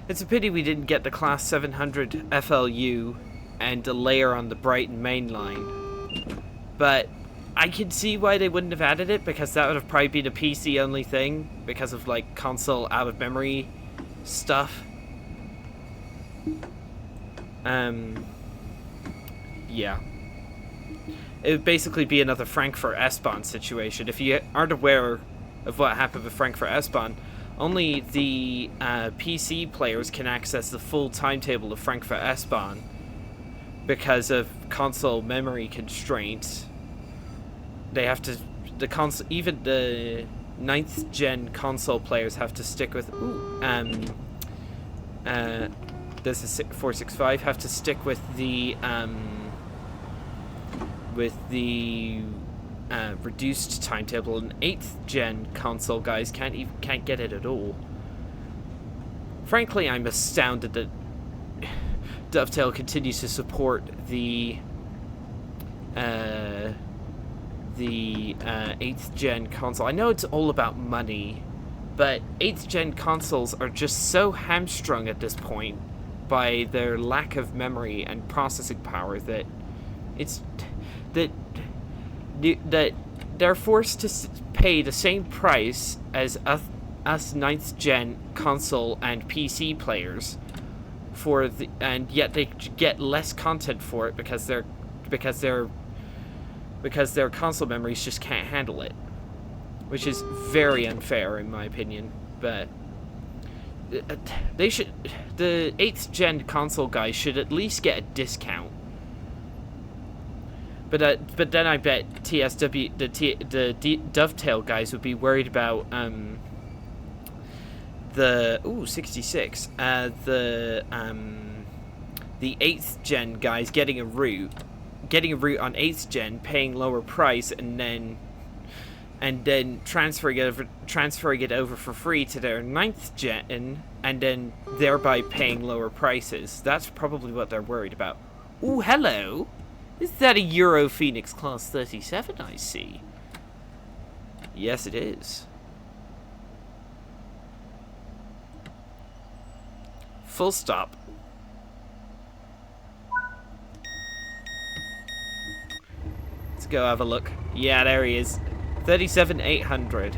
It's a pity we didn't get the Class 700 FLU and a layer on the Brighton main line. But I can see why they wouldn't have added it, because that would have probably been a PC only thing because of, like, console out of memory stuff. Yeah. It would basically be another Frankfurt S-Bahn situation. If you aren't aware of what happened with Frankfurt S-Bahn, only the PC players can access the full timetable of Frankfurt S-Bahn because of console memory constraints. They have to, even the 9th gen console players have to stick with, this is 465, have to stick with the reduced timetable, and 8th gen console guys can't get it at all. Frankly, I'm astounded that Dovetail continues to support the 8th gen console. I know it's all about money, but 8th gen consoles are just so hamstrung at this point by their lack of memory and processing power that they're forced to pay the same price as us 9th gen console and PC players and yet they get less content for it because their console memories just can't handle it, which is very unfair in my opinion. But the 8th gen console guys should at least get a discount. But then I bet the Dovetail guys would be worried about the 66 the 8th gen guys getting a route on 8th gen, paying lower price, and then transferring it over for free to their 9th gen, and then thereby paying lower prices. That's probably what they're worried about. Ooh, hello. Is that a Euro Phoenix Class 37 I see? Yes, it is. Full stop. Let's go have a look. Yeah, there he is. 37,800.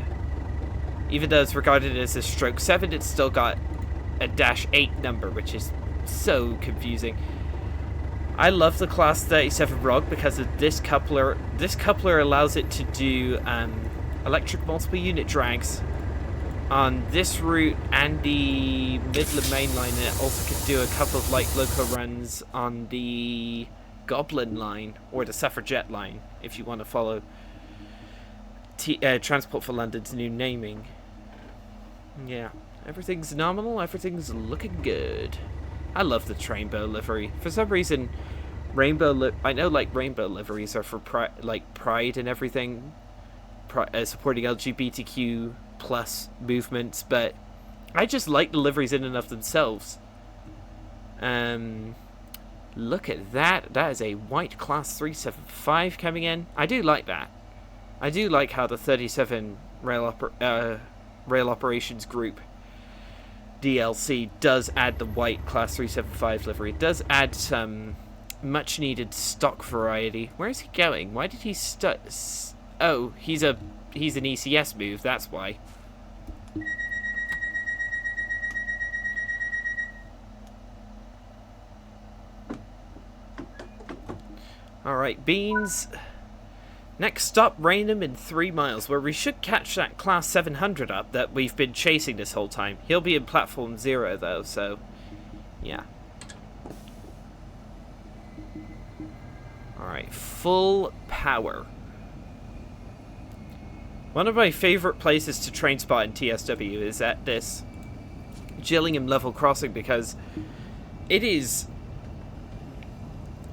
Even though it's regarded as a stroke 7, it's still got a -8 number, which is so confusing. I love the Class 37 Rogue because of this coupler. This coupler allows it to do electric multiple unit drags on this route and the Midland main line. It also could do a couple of light loco runs on the Goblin line or the Suffragette line if you want to follow Transport for London's new naming. Yeah, everything's nominal, everything's looking good. I love the Rainbow livery. For some reason, I know like rainbow liveries are for pride and everything, supporting LGBTQ plus movements, but I just like the liveries in and of themselves. Look at that. That is a white Class 375 coming in. I do like that. I do like how the 37 Rail Operations Group DLC does add the white Class 375 livery. It does add some much needed stock variety. Where is he going? Why did he oh, he's an ECS move, that's why. Alright, Beans. Next stop, Raynham in 3 miles, where we should catch that Class 700 up that we've been chasing this whole time. He'll be in Platform 0, though, so yeah. Alright, full power. One of my favourite places to train spot in TSW is at this Gillingham level crossing because it is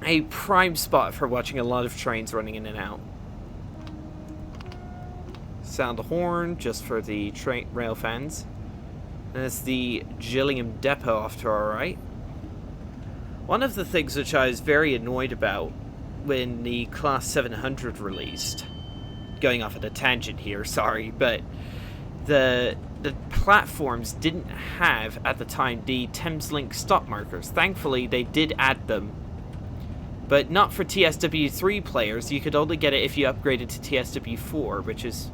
a prime spot for watching a lot of trains running in and out. Sound the horn just for the train rail fans. There's the Gillingham depot off to our right. One of the things which I was very annoyed about when the Class 700 released, going off at a tangent here, sorry, but the platforms didn't have at the time the Thameslink stop markers. Thankfully they did add them, but not for TSW3 players. You could only get it if you upgraded to TSW4, which is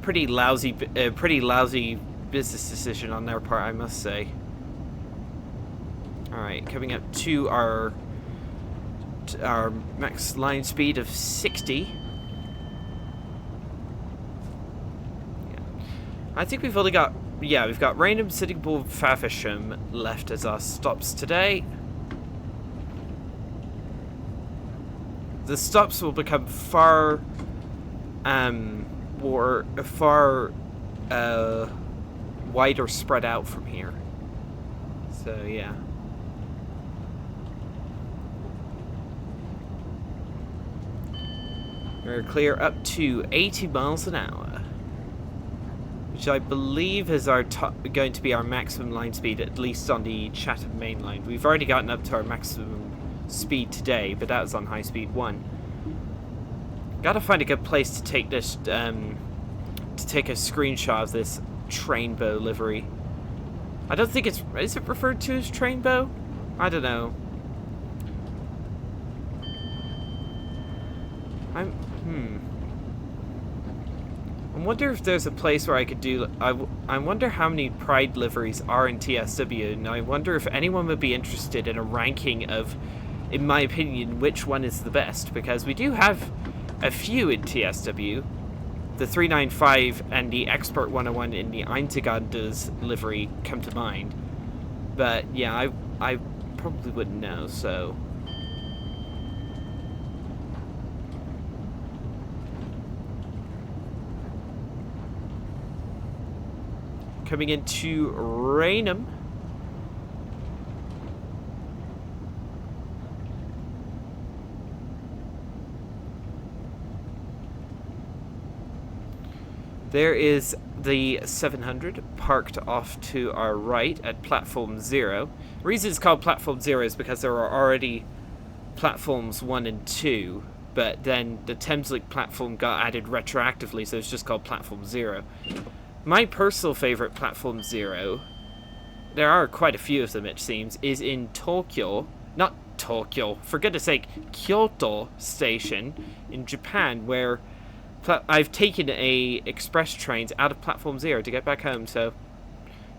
pretty lousy business decision on their part, I must say. Alright, coming up to our max line speed of 60. Yeah. I think we've only got, we've got Raynham, Sitting Bull, Faversham left as our stops today. The stops will become far wider spread out from here. So yeah. We're clear up to 80 miles an hour, which I believe is going to be our maximum line speed, at least on the Chatham main line. We've already gotten up to our maximum speed today, but that was on Highspeed 1. Gotta find a good place to take this, to take a screenshot of this Trainbow livery. I don't think is it referred to as Trainbow? I don't know. I wonder if there's a place where I could do. I wonder how many Pride liveries are in TSW, and I wonder if anyone would be interested in a ranking of, in my opinion, which one is the best, because we do have a few in TSW. The 395 and the Expert 101 in the Einzigarden's livery come to mind. But yeah, I probably wouldn't know, so. Coming into Raynham. There is the 700 parked off to our right at Platform 0. The reason it's called Platform 0 is because there are already Platforms 1 and 2, but then the Thameslink platform got added retroactively, so it's just called Platform 0. My personal favorite Platform 0, there are quite a few of them it seems, is in Tokyo, not Tokyo, for goodness sake, Kyoto Station in Japan, where I've taken express trains out of Platform 0 to get back home, so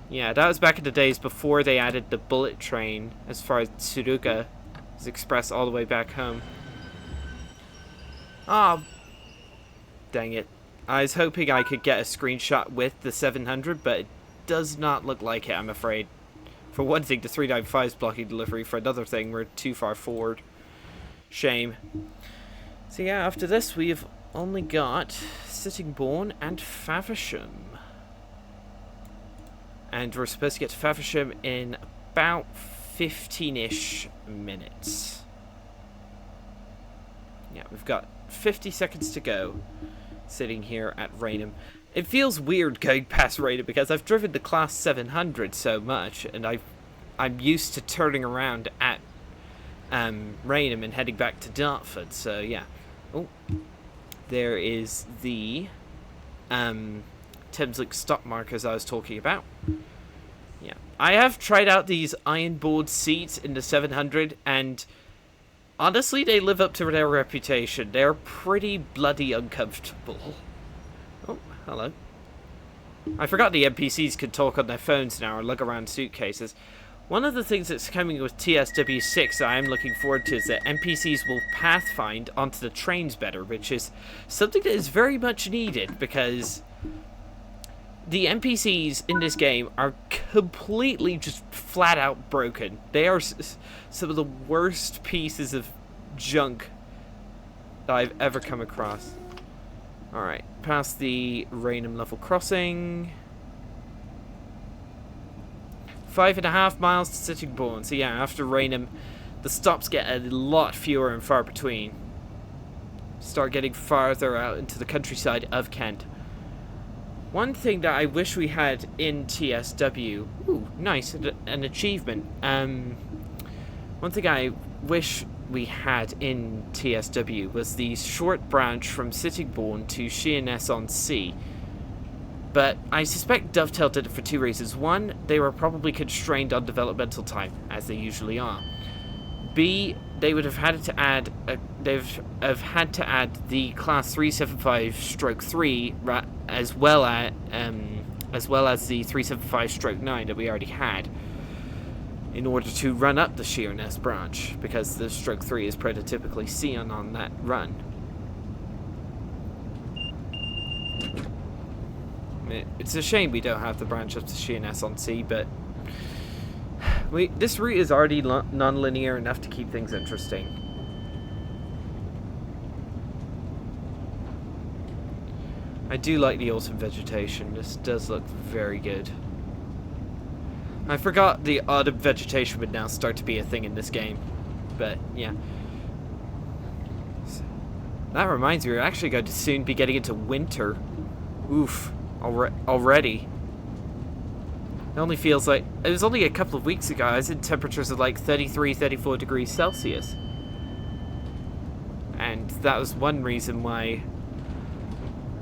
yeah, that was back in the days before they added the bullet train as far as Tsuruga His express all the way back home. Ah, dang it. I was hoping I could get a screenshot with the 700, but it does not look like it, I'm afraid. For one thing, the 395 is blocking delivery. For another thing, we're too far forward. Shame. So yeah, after this, we've only got Sittingbourne and Faversham. And we're supposed to get to Faversham in about 15-ish minutes. Yeah, we've got 50 seconds to go, sitting here at Raynham. It feels weird going past Raynham because I've driven the Class 700 so much, and I'm used to turning around at Raynham and heading back to Dartford. So yeah. Oh, there is the Thameslink stop markers I was talking about. Yeah, I have tried out these iron board seats in the 700, and honestly, they live up to their reputation. They're pretty bloody uncomfortable. Oh, hello. I forgot the NPCs could talk on their phones now or lug around suitcases. One of the things that's coming with TSW6 that I'm looking forward to is that NPCs will pathfind onto the trains better, which is something that is very much needed because the NPCs in this game are completely just flat out broken. They are some of the worst pieces of junk that I've ever come across. Alright, past the Raynham level crossing. 5.5 miles to Sittingbourne. So yeah, after Raynham, the stops get a lot fewer and far between. Start getting farther out into the countryside of Kent. One thing that I wish we had in TSW... Ooh, nice, an achievement. One thing I wish we had in TSW was the short branch from Sittingbourne to Sheerness-on-Sea. But I suspect Dovetail did it for two reasons. One, they were probably constrained on developmental time, as they usually are. B, they would have had to add the class 375/3 as well as the 375/9 that we already had in order to run up the Sheerness branch, because the /3 is prototypically seen on that run. It's a shame we don't have the branch up to Sheerness-on-Sea, but this route is already non-linear enough to keep things interesting. I do like the autumn vegetation. This does look very good. I forgot the autumn vegetation would now start to be a thing in this game, but yeah. That reminds me, we're actually going to soon be getting into winter. Oof. Already. It only feels like... It was only a couple of weeks ago I was in temperatures of like 33, 34 degrees Celsius. And that was one reason why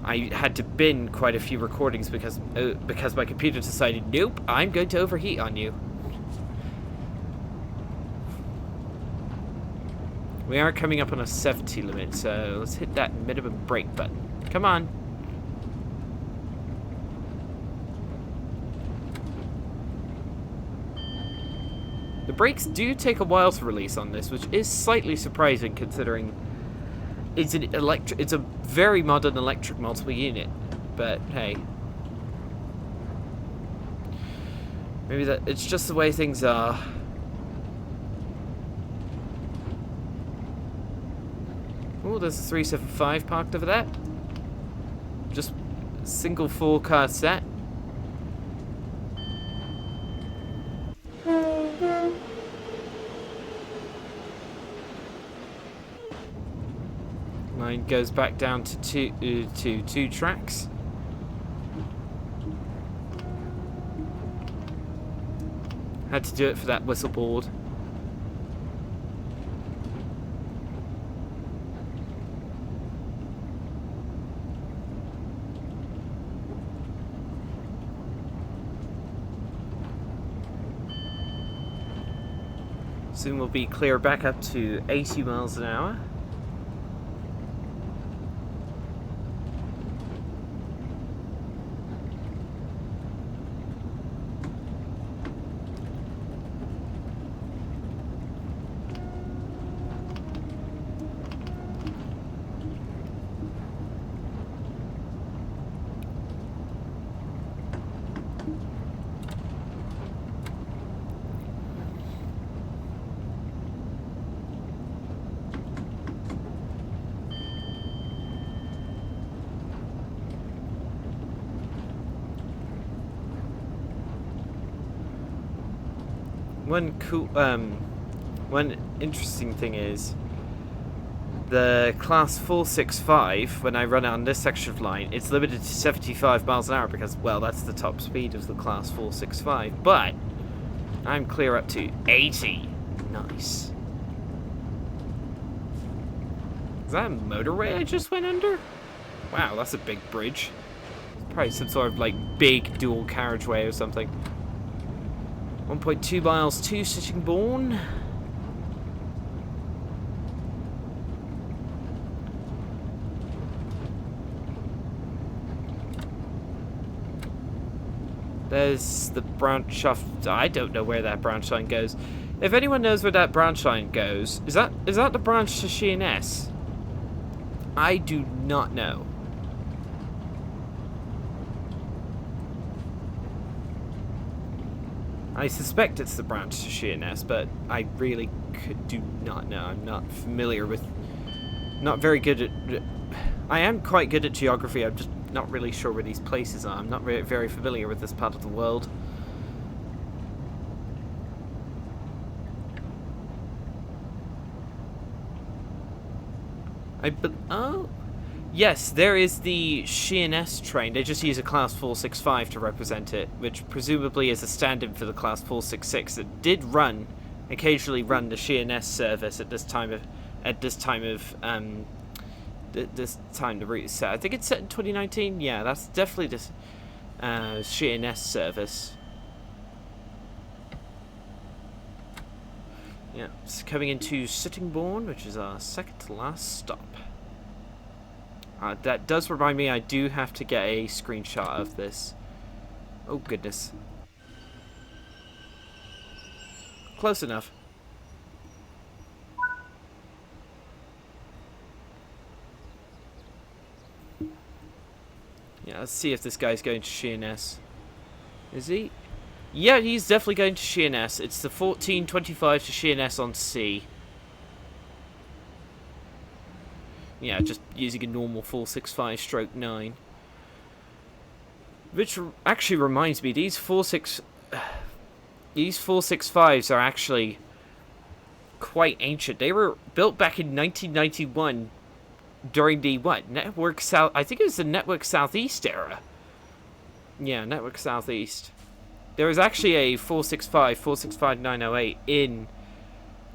I had to bin quite a few recordings, because my computer decided, nope, I'm going to overheat on you. We are coming up on a 70 limit, so let's hit that minimum brake button. Come on. The brakes do take a while to release on this, which is slightly surprising considering it's a very modern electric multiple unit. But hey, maybe it's just the way things are. Oh, there's a 375 parked over there. Just a single 4-car set. Line goes back down to two tracks. Had to do it for that whistle board. Soon we'll be clear back up to 80 miles an hour. one interesting thing is the class 465, when I run it on this section of line, it's limited to 75 miles an hour because, well, that's the top speed of the class 465. But I'm clear up to 80. Nice. Is that a motorway I just went under? Wow, that's a big bridge. Probably some sort of, like, big dual carriageway or something. 1.2 miles to Sittingbourne. There's the branch off. I don't know where that branch line goes. If anyone knows where that branch line goes, is that the branch to Sheerness? I do not know. I suspect it's the branch to Sheerness, but I really do not know. I'm not familiar with. Not very good at. I am quite good at geography. I'm just not really sure where these places are. I'm not very familiar with this part of the world. Oh, yes, there is the Sheerness train. They just use a class 465 to represent it, which presumably is a stand-in for the class 466 that did occasionally run the Sheerness service at this time of the route is set. I think it's set in 2019. Yeah, that's definitely this Sheerness service. Yeah, it's coming into Sittingbourne, which is our second to last stop. That does remind me I do have to get a screenshot of this. Oh goodness. Close enough. Yeah, let's see if this guy's going to Sheerness. Is he? Yeah, he's definitely going to Sheerness. It's the 1425 to Sheerness on C. Yeah, just using a normal 465/9. Which actually reminds me, these 465s are actually quite ancient. They were built back in 1991 during the Network South. I think it was the Network Southeast era. Yeah, Network Southeast. There was actually a 465-908 in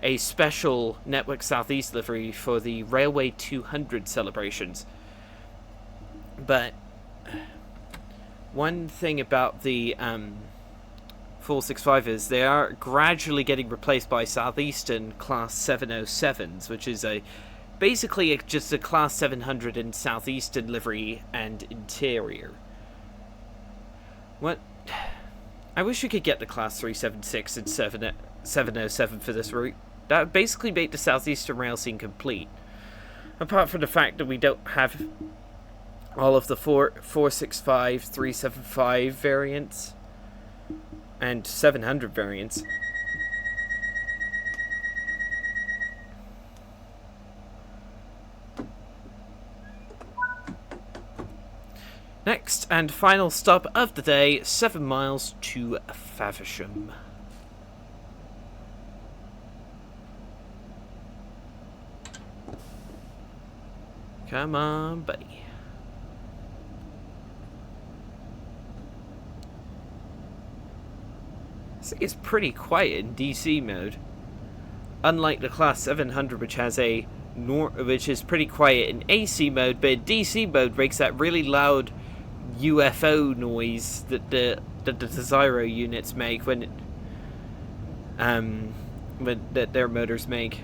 a special Network Southeast livery for the Railway 200 celebrations. But one thing about the 465 is they are gradually getting replaced by Southeastern Class 707s, which is basically just a Class 700 in Southeastern livery and interior. What? I wish we could get the Class 376 and 707 for this route. That would basically make the Southeastern rail scene complete. Apart from the fact that we don't have all of the 465, 375 variants and 700 variants. Next and final stop of the day, 7 miles to Faversham. Come on, buddy. This thing is pretty quiet in DC mode. Unlike the Class 700, which has which is pretty quiet in AC mode, but in DC mode makes that really loud UFO noise that the Desiro units make when their motors make.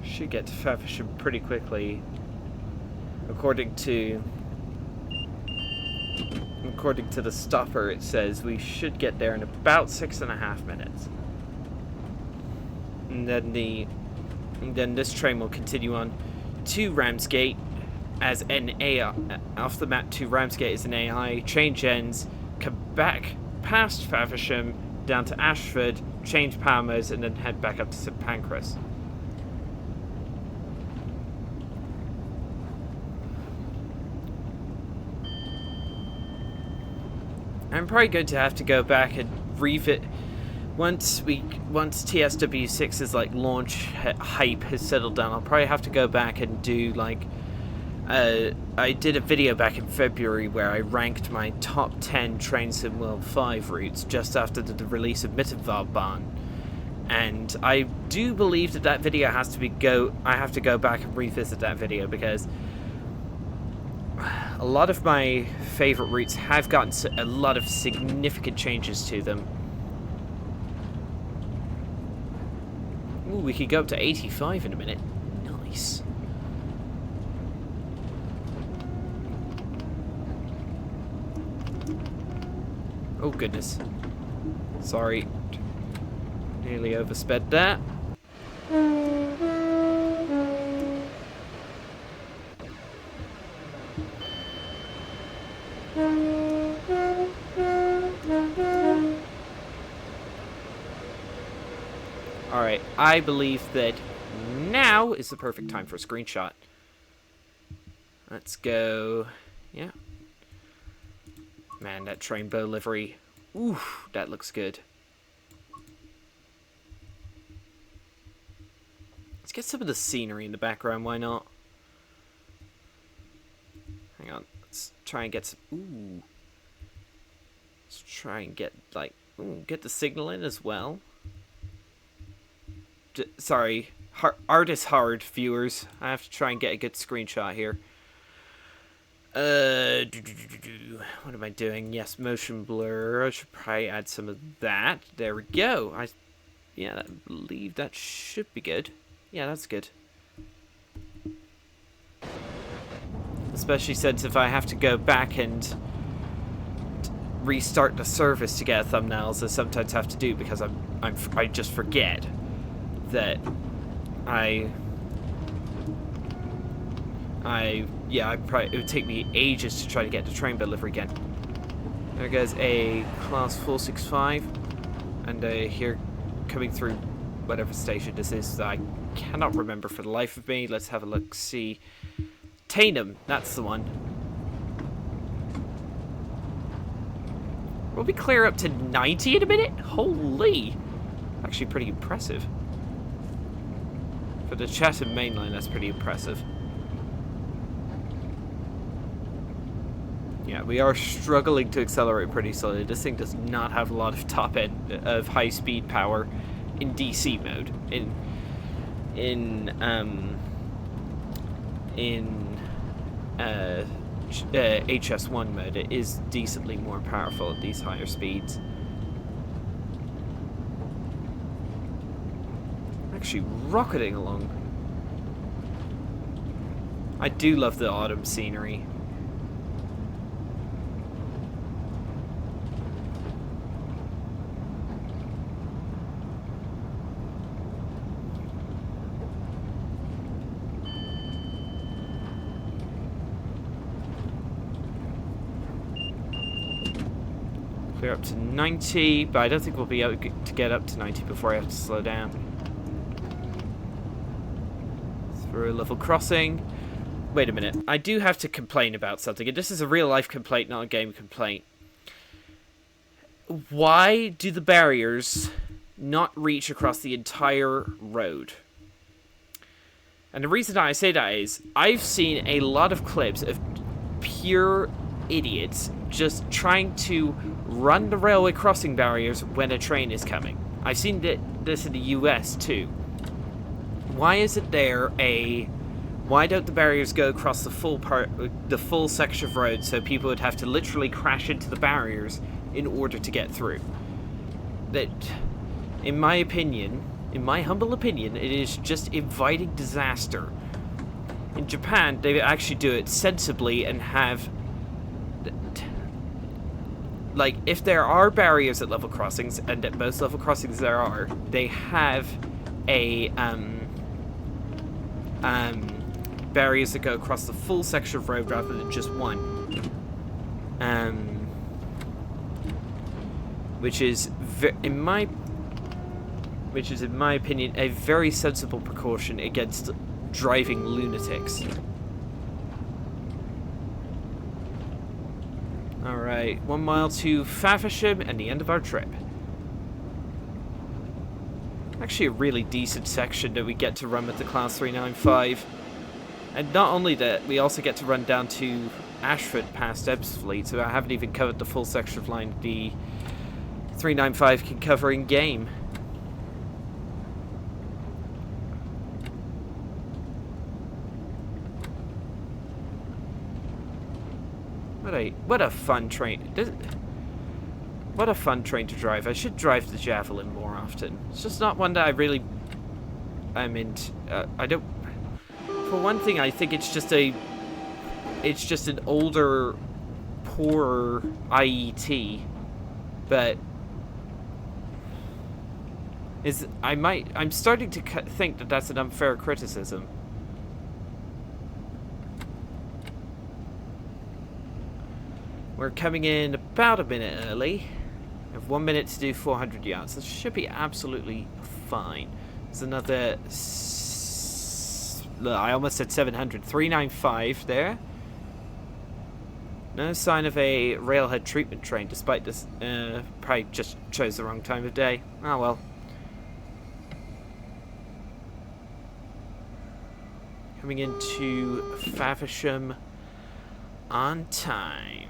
Should get to Faversham pretty quickly. According to the stopper, it says we should get there in about 6.5 minutes. And then this train will continue on to Ramsgate as an AI. Off the map to Ramsgate as an AI. Change ends, come back past Faversham, down to Ashford, change power modes, and then head back up to St Pancras. I'm probably going to have to go back and revisit once TSW6's like launch hype has settled down. I'll probably have to go back and do like I did a video back in February where I ranked my top 10 Train Sim World 5 routes just after the release of Mittenwaldbahn. And I do believe that video has to be I have to go back and revisit that video because a lot of my favorite routes have gotten a lot of significant changes to them. Ooh, we could go up to 85 in a minute. Nice. Oh goodness. Sorry. Nearly oversped that. Alright, I believe that now is the perfect time for a screenshot. Let's go. Yeah. Man, that trainbow livery. Ooh, that looks good. Let's get some of the scenery in the background, why not? Hang on, let's try and get some... Ooh. Let's try and get, like... Ooh, get the signal in as well. Sorry, art is hard, viewers. I have to try and get a good screenshot here. What am I doing? Yes, motion blur. I should probably add some of that. There we go. I believe that should be good. Yeah, that's good. Especially since if I have to go back and restart the service to get thumbnails, I sometimes have to do because I just forget that it would take me ages to try to get the train delivery again. There goes a class 465, and here coming through whatever station this is that I cannot remember for the life of me. Let's have a look. See, Tainham, that's the one. We'll be clear up to 90 in a minute. Holy, actually pretty impressive. For the Chatham main line, that's pretty impressive. Yeah, we are struggling to accelerate pretty slowly. This thing does not have a lot of top end of high speed power in DC mode. In HS1 mode, it is decently more powerful at these higher speeds. Actually rocketing along. I do love the autumn scenery. Clear up to 90, but I don't think we'll be able to get up to 90 before I have to slow down. Through a level crossing. Wait a minute. I do have to complain about something, and this is a real-life complaint, not a game complaint. Why do the barriers not reach across the entire road? And the reason I say that is, I've seen a lot of clips of pure idiots just trying to run the railway crossing barriers when a train is coming. I've seen this in the US too. Why isn't there why don't the barriers go across the full section of road so people would have to literally crash into the barriers in order to get through? That, in my opinion, in my humble opinion, it is just inviting disaster. In Japan, they actually do it sensibly and have, like, if there are barriers at level crossings, and at most level crossings there are, they have barriers that go across the full section of road rather than just one. which is in my opinion a very sensible precaution against driving lunatics. Alright, 1 mile to Faversham and the end of our trip. Actually a really decent section that we get to run with the Class 395. And not only that, we also get to run down to Ashford past Ebbsfleet, so I haven't even covered the full section of line the 395 can cover in game. What a fun train. What a fun train to drive. I should drive the Javelin more often. It's just not one that I really... I don't... For one thing, I think it's just an older, poorer IET. But... I'm starting to think that that's an unfair criticism. We're coming in about a minute early. We have 1 minute to do 400 yards. This should be absolutely fine. There's another... I almost said 700. 395 there. No sign of a railhead treatment train, despite this... probably just chose the wrong time of day. Oh well. Coming into Faversham on time.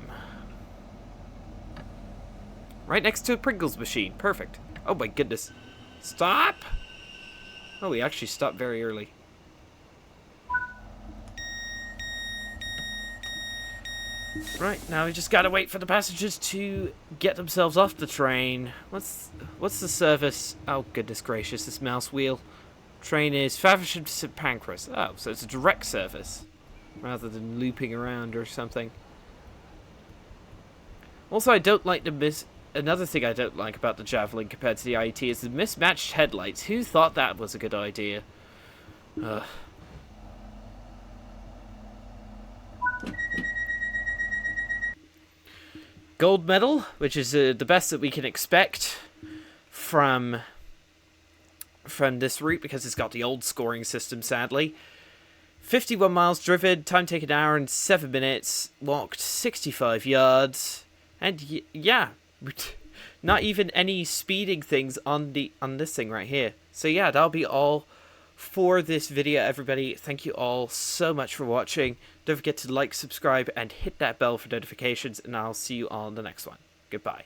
Right next to a Pringles machine. Perfect. Oh my goodness. Stop! Oh, we actually stopped very early. Right, now we just gotta wait for the passengers to get themselves off the train. What's the service? Oh goodness gracious, this mouse wheel. Train is Faversham to St Pancras. Oh, so it's a direct service rather than looping around or something. Also, I don't like another thing I don't like about the Javelin compared to the IET is the mismatched headlights. Who thought that was a good idea? Ugh. Gold medal, which is the best that we can expect from this route because it's got the old scoring system, sadly. 51 miles driven, time taken an hour and 7 minutes, walked 65 yards, and yeah, not even any speeding things on this thing right here. So yeah, that'll be all for this video, everybody. Thank you all so much for watching. Don't forget to like, subscribe, and hit that bell for notifications, and I'll see you all in the next one. Goodbye.